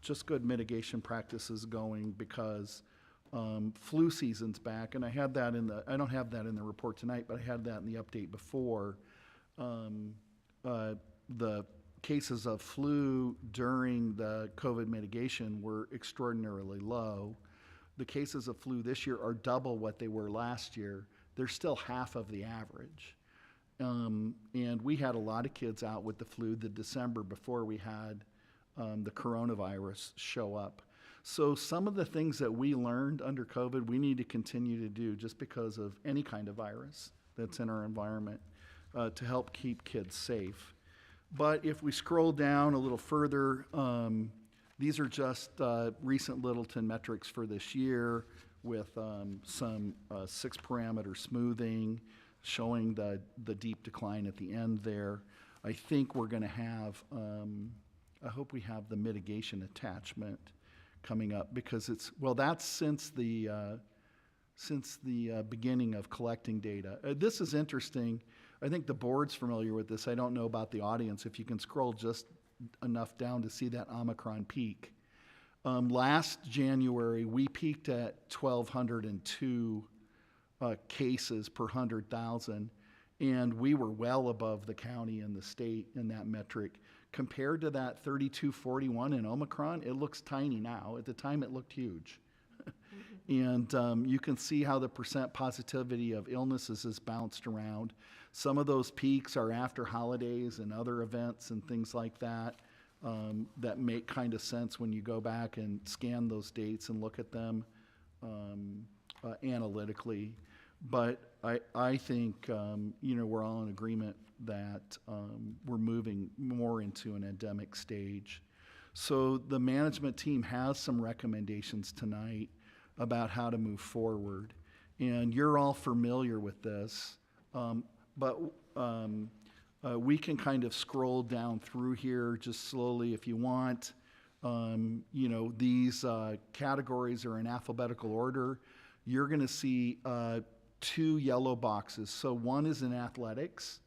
just good mitigation practices going because flu season's back, and I had that in the, I don't have that in the report tonight, but I had that in the update before. The cases of flu during the COVID mitigation were extraordinarily low. The cases of flu this year are double what they were last year. They're still half of the average. And we had a lot of kids out with the flu the December before we had the coronavirus show up. So some of the things that we learned under COVID, we need to continue to do just because of any kind of virus that's in our environment to help keep kids safe. But if we scroll down a little further, these are just recent Littleton metrics for this year with some 6-parameter smoothing, showing the deep decline at the end there. I think we're going to have, I hope we have the mitigation attachment coming up because it's, well, that's since the beginning of collecting data. This is interesting. I think the board's familiar with this. I don't know about the audience. If you can scroll just enough down to see that Omicron peak. Last January, we peaked at 1,202 cases per 100,000, and we were well above the county and the state in that metric. Compared to that 3,241 in Omicron, it looks tiny now. At the time, it looked huge. And you can see how the percent positivity of illnesses has bounced around. Some of those peaks are after holidays and other events and things like that that make kind of sense when you go back and scan those dates and look at them analytically. But I think, we're all in agreement that we're moving more into an endemic stage. So the management team has some recommendations tonight about how to move forward. And you're all familiar with this, but we can kind of scroll down through here just slowly if you want. These categories are in alphabetical order. You're going to see 2 yellow boxes. So one is in athletics,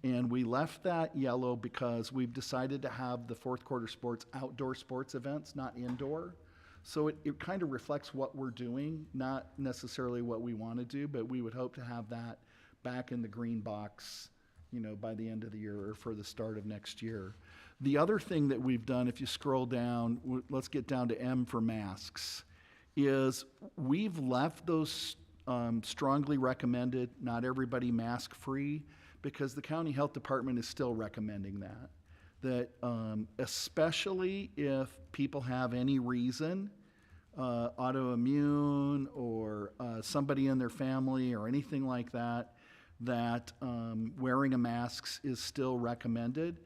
and we left that yellow because we've decided to have the fourth quarter sports outdoor sports events, not indoor. So it kind of reflects what we're doing, not necessarily what we want to do, but we would hope to have that back in the green box, by the end of the year or for the start of next year. The other thing that we've done, if you scroll down, let's get down to M for masks, is we've left those strongly recommended, not everybody mask free, because the county health department is still recommending that especially if people have any reason, autoimmune or somebody in their family or anything like that, that wearing a mask is still recommended.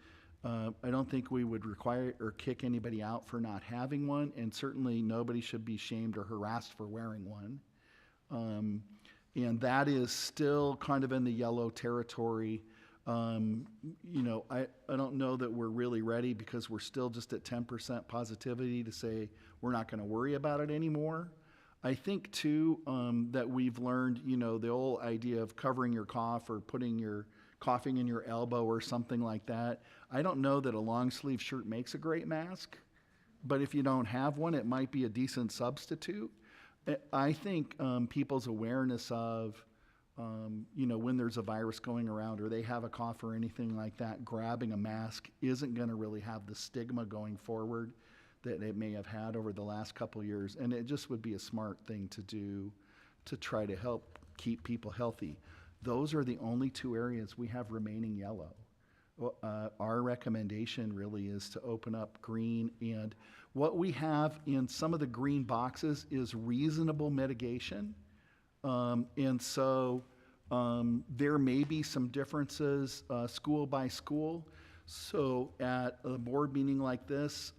I don't think we would require or kick anybody out for not having one, and certainly nobody should be shamed or harassed for wearing one. And that is still kind of in the yellow territory. I don't know that we're really ready because we're still just at 10% positivity to say we're not going to worry about it anymore. I think too that we've learned, the old idea of covering your cough or putting your coughing in your elbow or something like that. I don't know that a long sleeve shirt makes a great mask, but if you don't have one, it might be a decent substitute. I think people's awareness of, when there's a virus going around or they have a cough or anything like that, grabbing a mask isn't going to really have the stigma going forward that it may have had over the last couple of years. And it just would be a smart thing to do to try to help keep people healthy. Those are the only two areas we have remaining yellow. Our recommendation really is to open up green, and what we have in some of the green boxes is reasonable mitigation. And so there may be some differences school by school. So at a board meeting like this,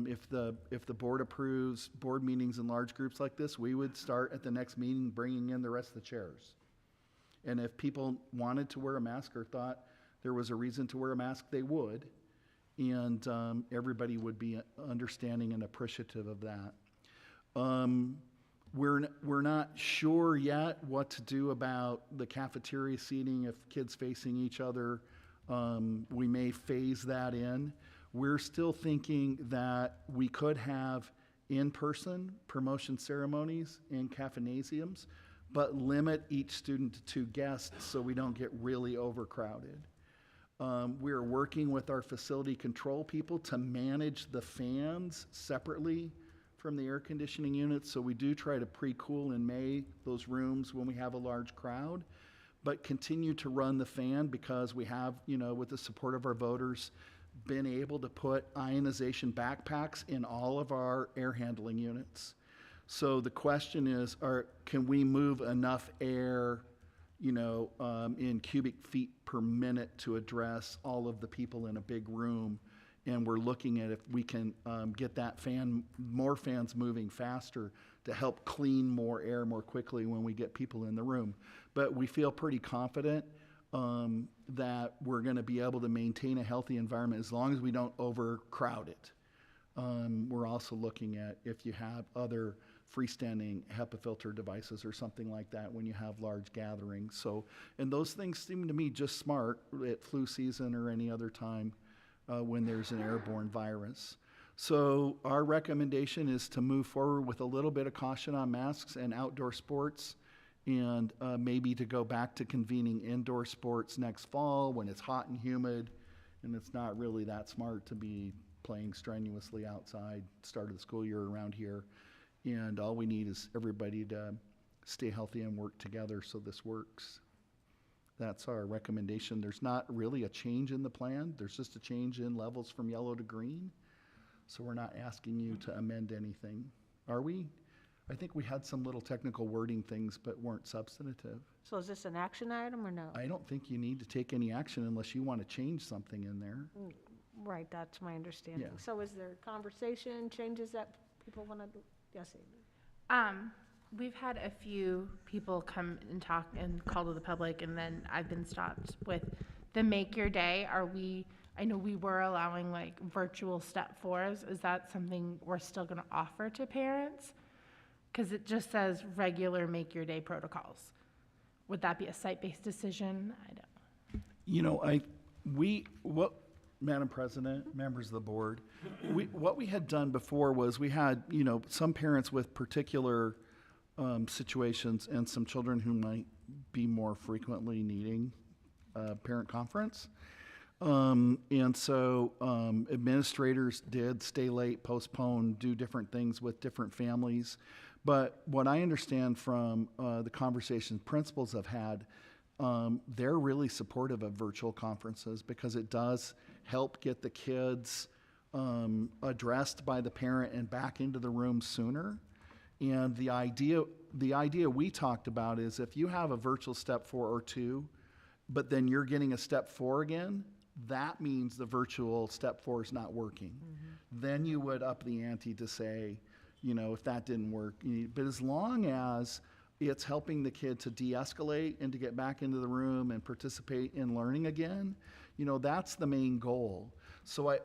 if the board approves board meetings in large groups like this, we would start at the next meeting bringing in the rest of the chairs. And if people wanted to wear a mask or thought there was a reason to wear a mask, they would. And everybody would be understanding and appreciative of that. We're not sure yet what to do about the cafeteria seating if kids facing each other. We may phase that in. We're still thinking that we could have in-person promotion ceremonies in cafenasiums, but limit each student to 2 guests so we don't get really overcrowded. We're working with our facility control people to manage the fans separately from the air conditioning units. So we do try to pre-cool in May those rooms when we have a large crowd, but continue to run the fan because we have, with the support of our voters, been able to put ionization backpacks in all of our air handling units. So the question is, can we move enough air, in cubic feet per minute to address all of the people in a big room? And we're looking at if we can get that more fans moving faster to help clean more air more quickly when we get people in the room. But we feel pretty confident that we're going to be able to maintain a healthy environment as long as we don't overcrowd it. We're also looking at if you have other freestanding HEPA filter devices or something like that when you have large gatherings. So, and those things seem to me just smart at flu season or any other time when there's an airborne virus. So our recommendation is to move forward with a little bit of caution on masks and outdoor sports, and maybe to go back to convening indoor sports next fall when it's hot and humid and it's not really that smart to be playing strenuously outside start of the school year around here. And all we need is everybody to stay healthy and work together so this works. That's our recommendation. There's not really a change in the plan. There's just a change in levels from yellow to green. So we're not asking you to amend anything. Are we? I think we had some little technical wording things, but weren't substantive. So is this an action item or no? I don't think you need to take any action unless you want to change something in there. Right, that's my understanding. Yeah. So is there conversation, changes that people want to do? Yes, Amy. We've had a few people come and talk and call to the public, and then I've been stopped with the Make Your Day. I know we were allowing like virtual step 4s. Is that something we're still going to offer to parents? Because it just says regular Make Your Day protocols. Would that be a site-based decision? I don't know. Madam President, members of the board, what we had done before was we had, some parents with particular situations and some children who might be more frequently needing parent conference. And so administrators did stay late, postpone, do different things with different families. But what I understand from the conversations principals have had, they're really supportive of virtual conferences because it does help get the kids addressed by the parent and back into the room sooner. And the idea we talked about is if you have a virtual step 4 or 2, but then you're getting a step 4 again, that means the virtual step 4 is not working. Mm-hmm. Then you would up the ante to say, if that didn't work. But as long as it's helping the kid to de-escalate and to get back into the room and participate in learning again, that's the main goal. So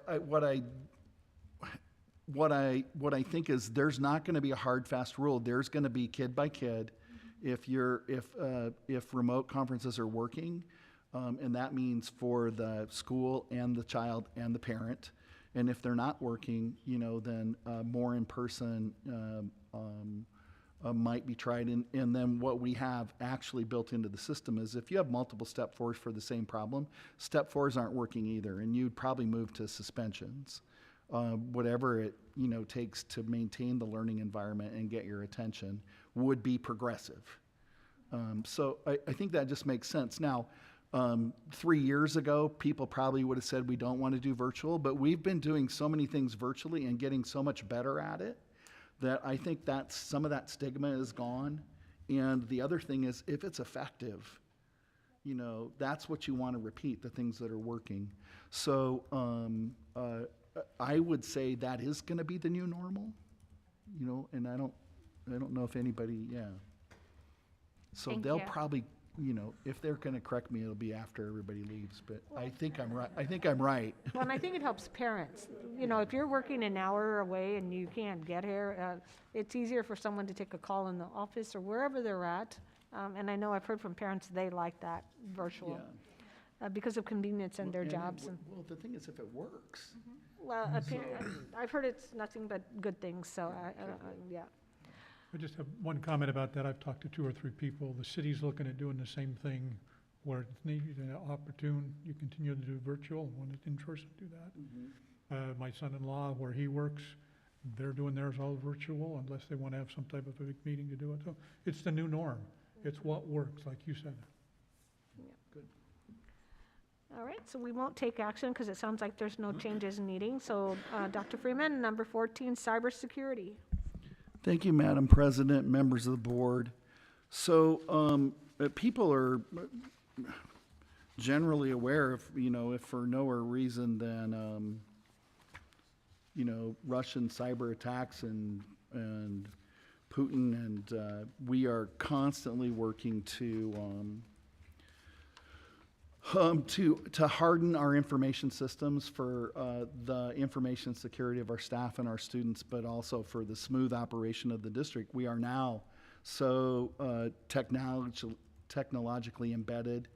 what I think is there's not going to be a hard, fast rule. There's going to be kid by kid. If remote conferences are working, and that means for the school and the child and the parent, and if they're not working, then more in-person might be tried. And then what we have actually built into the system is if you have multiple step fours for the same problem, step fours aren't working either, and you'd probably move to suspensions. Whatever it takes to maintain the learning environment and get your attention would be progressive. So I think that just makes sense. Now, 3 years ago, people probably would have said we don't want to do virtual, but we've been doing so many things virtually and getting so much better at it that I think that some of that stigma is gone. And the other thing is, if it's effective, that's what you want to repeat, the things that are working. So I would say that is going to be the new normal, and I don't know if anybody, So Thank they'll you. probably, if they're going to correct me, it'll be after everybody leaves, but I think I'm right. I think I'm right. Well, and I think it helps parents. If you're working an hour away and you can't get here, it's easier for someone to take a call in the office or wherever they're at. And I know I've heard from parents, they like that virtual because of convenience and their jobs. Well, the thing is, if it works. Well, I've heard it's nothing but good things, so yeah. I just have one comment about that. I've talked to 2 or 3 people. The city's looking at doing the same thing where it's needed and opportune. You continue to do virtual, when it's in person, do that. My son-in-law, where he works, they're doing theirs all virtual unless they want to have some type of a big meeting to do it. So it's the new norm. It's what works, like you said. Good. All right, so we won't take action because it sounds like there's no changes needing. So Dr. Freeman, number 14, cybersecurity. Thank you, Madam President, members of the board. So people are generally aware of, if for no other reason than, Russian cyber attacks and Putin, and we are constantly working to harden our information systems for the information security of our staff and our students, but also for the smooth operation of the district. We are now so technologically embedded.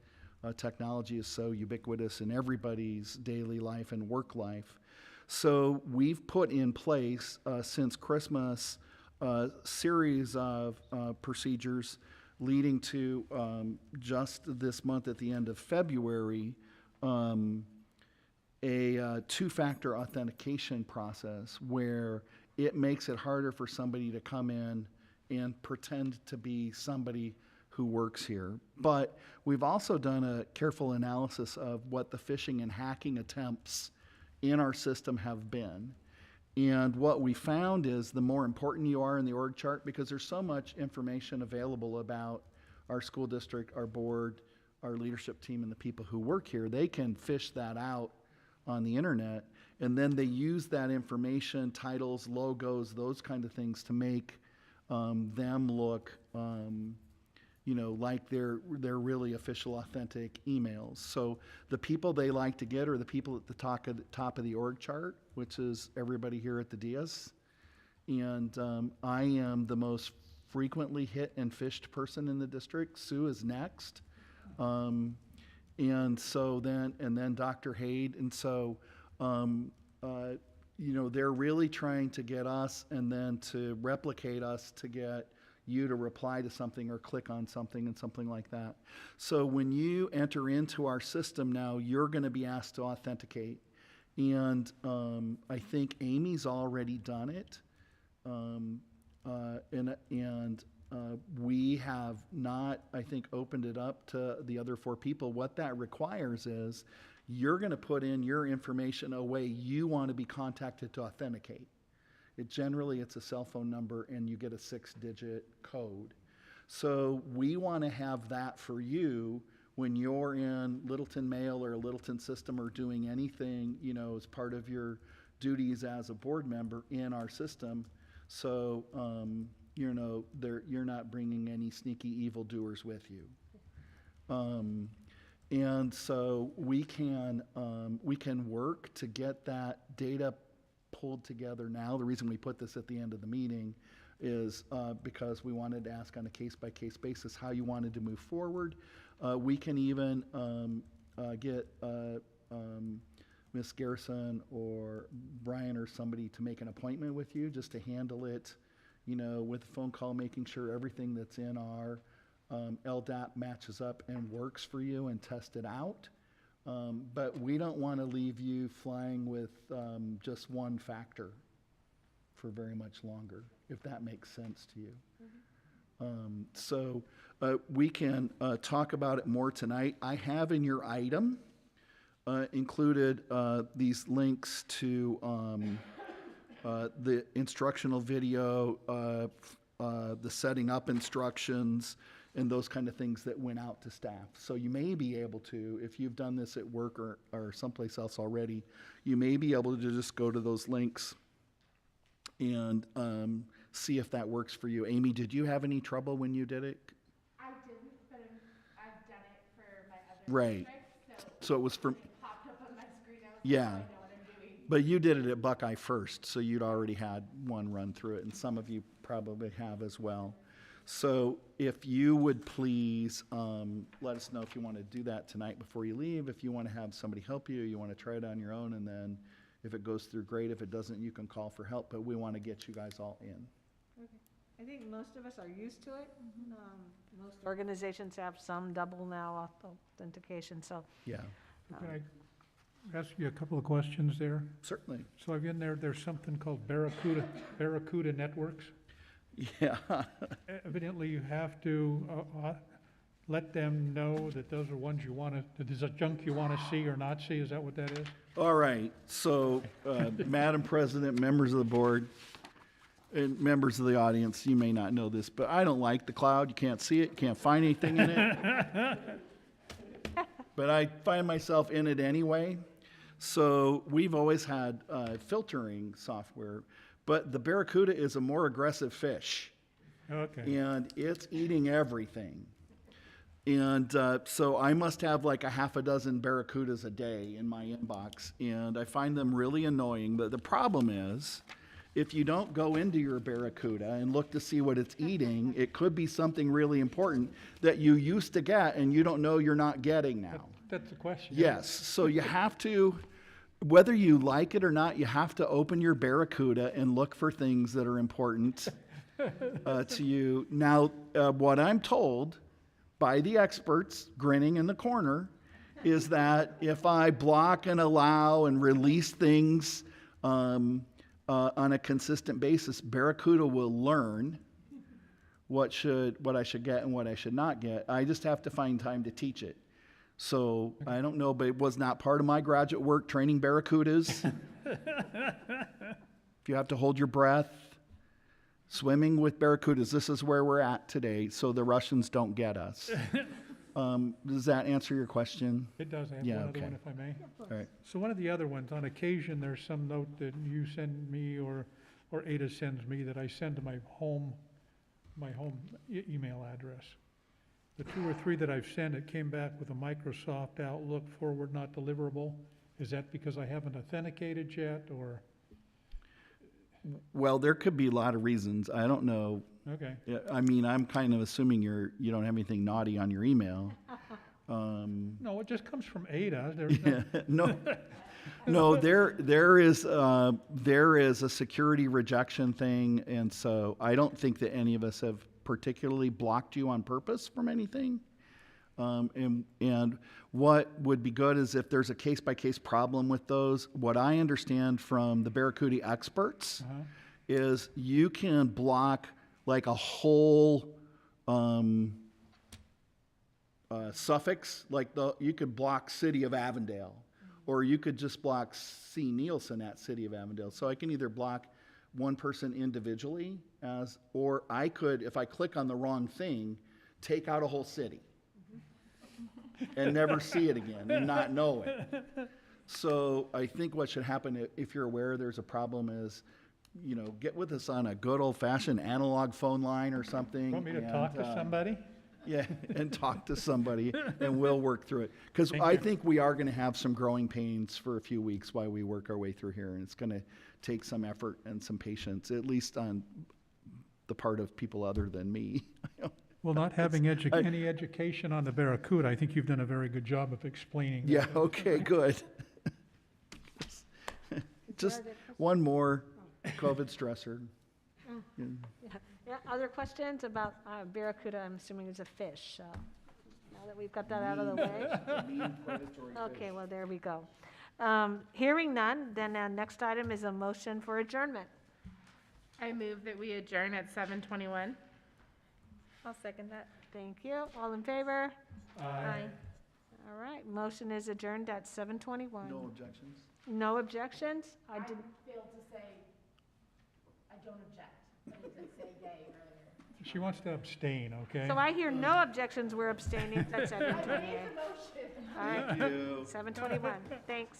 Technology is so ubiquitous in everybody's daily life and work life. So we've put in place since Christmas a series of procedures leading to just this month at the end of February, a two-factor authentication process where it makes it harder for somebody to come in and pretend to be somebody who works here. But we've also done a careful analysis of what the phishing and hacking attempts in our system have been. And what we found is the more important you are in the org chart, because there's so much information available about our school district, our board, our leadership team, and the people who work here, they can fish that out on the internet. And then they use that information, titles, logos, those kind of things to make them look like they're really official, authentic emails. So the people they like to get are the people at the top of the org chart, which is everybody here at the DS. And I am the most frequently hit and fished person in the district. Sue is next. And then Dr. Haid. And so, they're really trying to get us and then to replicate us to get you to reply to something or click on something and something like that. So when you enter into our system now, you're going to be asked to authenticate. And I think Amy's already done it. We have not, I think, opened it up to the other 4 people. What that requires is you're going to put in your information a way you want to be contacted to authenticate. Generally, it's a cell phone number and you get a 6-digit code. So we want to have that for you when you're in Littleton Mail or a Littleton system or doing anything, as part of your duties as a board member in our system. So, you're not bringing any sneaky evildoers with you. And so we can work to get that data pulled together now. The reason we put this at the end of the meeting is because we wanted to ask on a case-by-case basis how you wanted to move forward. We can even get Ms. Garrison or Brian or somebody to make an appointment with you just to handle it, with a phone call, making sure everything that's in our LDAP matches up and works for you, and test it out. But we don't want to leave you flying with just one factor for very much longer, if that makes sense to you. So we can talk about it more tonight. I have in your item included these links to the instructional video, the setting up instructions, and those kind of things that went out to staff. So you may be able to, if you've done this at work or someplace else already, you may be able to just go to those links and see if that works for you. Amy, did you have any trouble when you did it? I didn't, but I've done it for my other Right. district, So it was for, it popped up on my screen. I was yeah. like, oh, I know what I'm doing. But you did it at Buckeye first, so you'd already had one run through it, and some of you probably have as well. So if you would please let us know if you want to do that tonight before you leave, if you want to have somebody help you, you want to try it on your own, and then if it goes through, great. If it doesn't, you can call for help, but we want to get you guys all in. Okay. I think most of us are used to it. Most organizations have some double now authentication, so. Yeah. Can I ask you a couple of questions there? Certainly. So I've in there's something called Barracuda Networks. Yeah. Evidently, you have to let them know that those are ones you want to, that there's a junk you want to see or not see. Is that what that is? All right. So, Madam President, members of the board, and members of the audience, you may not know this, but I don't like the cloud. You can't see it, you can't find anything in it. But I find myself in it anyway. So we've always had filtering software, but the Barracuda is a more aggressive fish. Okay. And it's eating everything. And so I must have like a half a dozen Barracudas a day in my inbox, and I find them really annoying. But the problem is, if you don't go into your Barracuda and look to see what it's eating, it could be something really important that you used to get and you don't know you're not getting now. That's the question. Yes, so you have to, whether you like it or not, you have to open your Barracuda and look for things that are important to you. Now, what I'm told by the experts grinning in the corner is that if I block and allow and release things on a consistent basis, Barracuda will learn what I should get and what I should not get. I just have to find time to teach it. So I don't know, but it was not part of my graduate work training Barracudas. If you have to hold your breath, swimming with Barracudas, this is where we're at today, so the Russians don't get us. Does that answer your question? It does. I have Yeah, one other okay. one, if I may. All right. So one of the other ones, on occasion, there's some note that you send me or Ada sends me that I send to my home email address. The 2 or 3 that I've sent, it came back with a Microsoft Outlook forward not deliverable. Is that because I haven't authenticated yet, or? Well, there could be a lot of reasons. I don't know. Okay. Yeah, I mean, I'm kind of assuming you don't have anything naughty on your email. No, it just comes from Ada. There's no. No, there is a security rejection thing, and so I don't think that any of us have particularly blocked you on purpose from anything. And what would be good is if there's a case-by-case problem with those. What I understand from the Barracuda experts is you can block like a whole suffix, like you could block City of Avondale, or you could just block C. Nielsen at City of Avondale. So I can either block one person individually or I could, if I click on the wrong thing, take out a whole city and never see it again and not know it. So I think what should happen, if you're aware there's a problem, is, get with us on a good old-fashioned analog phone line or something. Want me to talk to somebody? Yeah, and talk to somebody, and we'll work through it. Because I think we are going to have some growing pains for a few weeks while we work our way through here, and it's going to take some effort and some patience, at least on the part of people other than me. Well, not having any education on the Barracuda, I think you've done a very good job of explaining that. Yeah, okay, good. Just one more COVID stressor. Yeah, other questions about barracuda? I'm assuming is a fish, so now that we've got that out of the way. Okay, well, there we go. Hearing none, then next item is a motion for adjournment. I move that we adjourn at 7:21. I'll second that. Thank you. All in favor? Aye. All right, motion is adjourned at 7:21. No objections? No objections? I did. failed to say, I don't object. I didn't say yay earlier. She wants to abstain, okay? So I hear no objections, we're abstaining at 7:28. Motion. All right, Thank you. 7:21, thanks.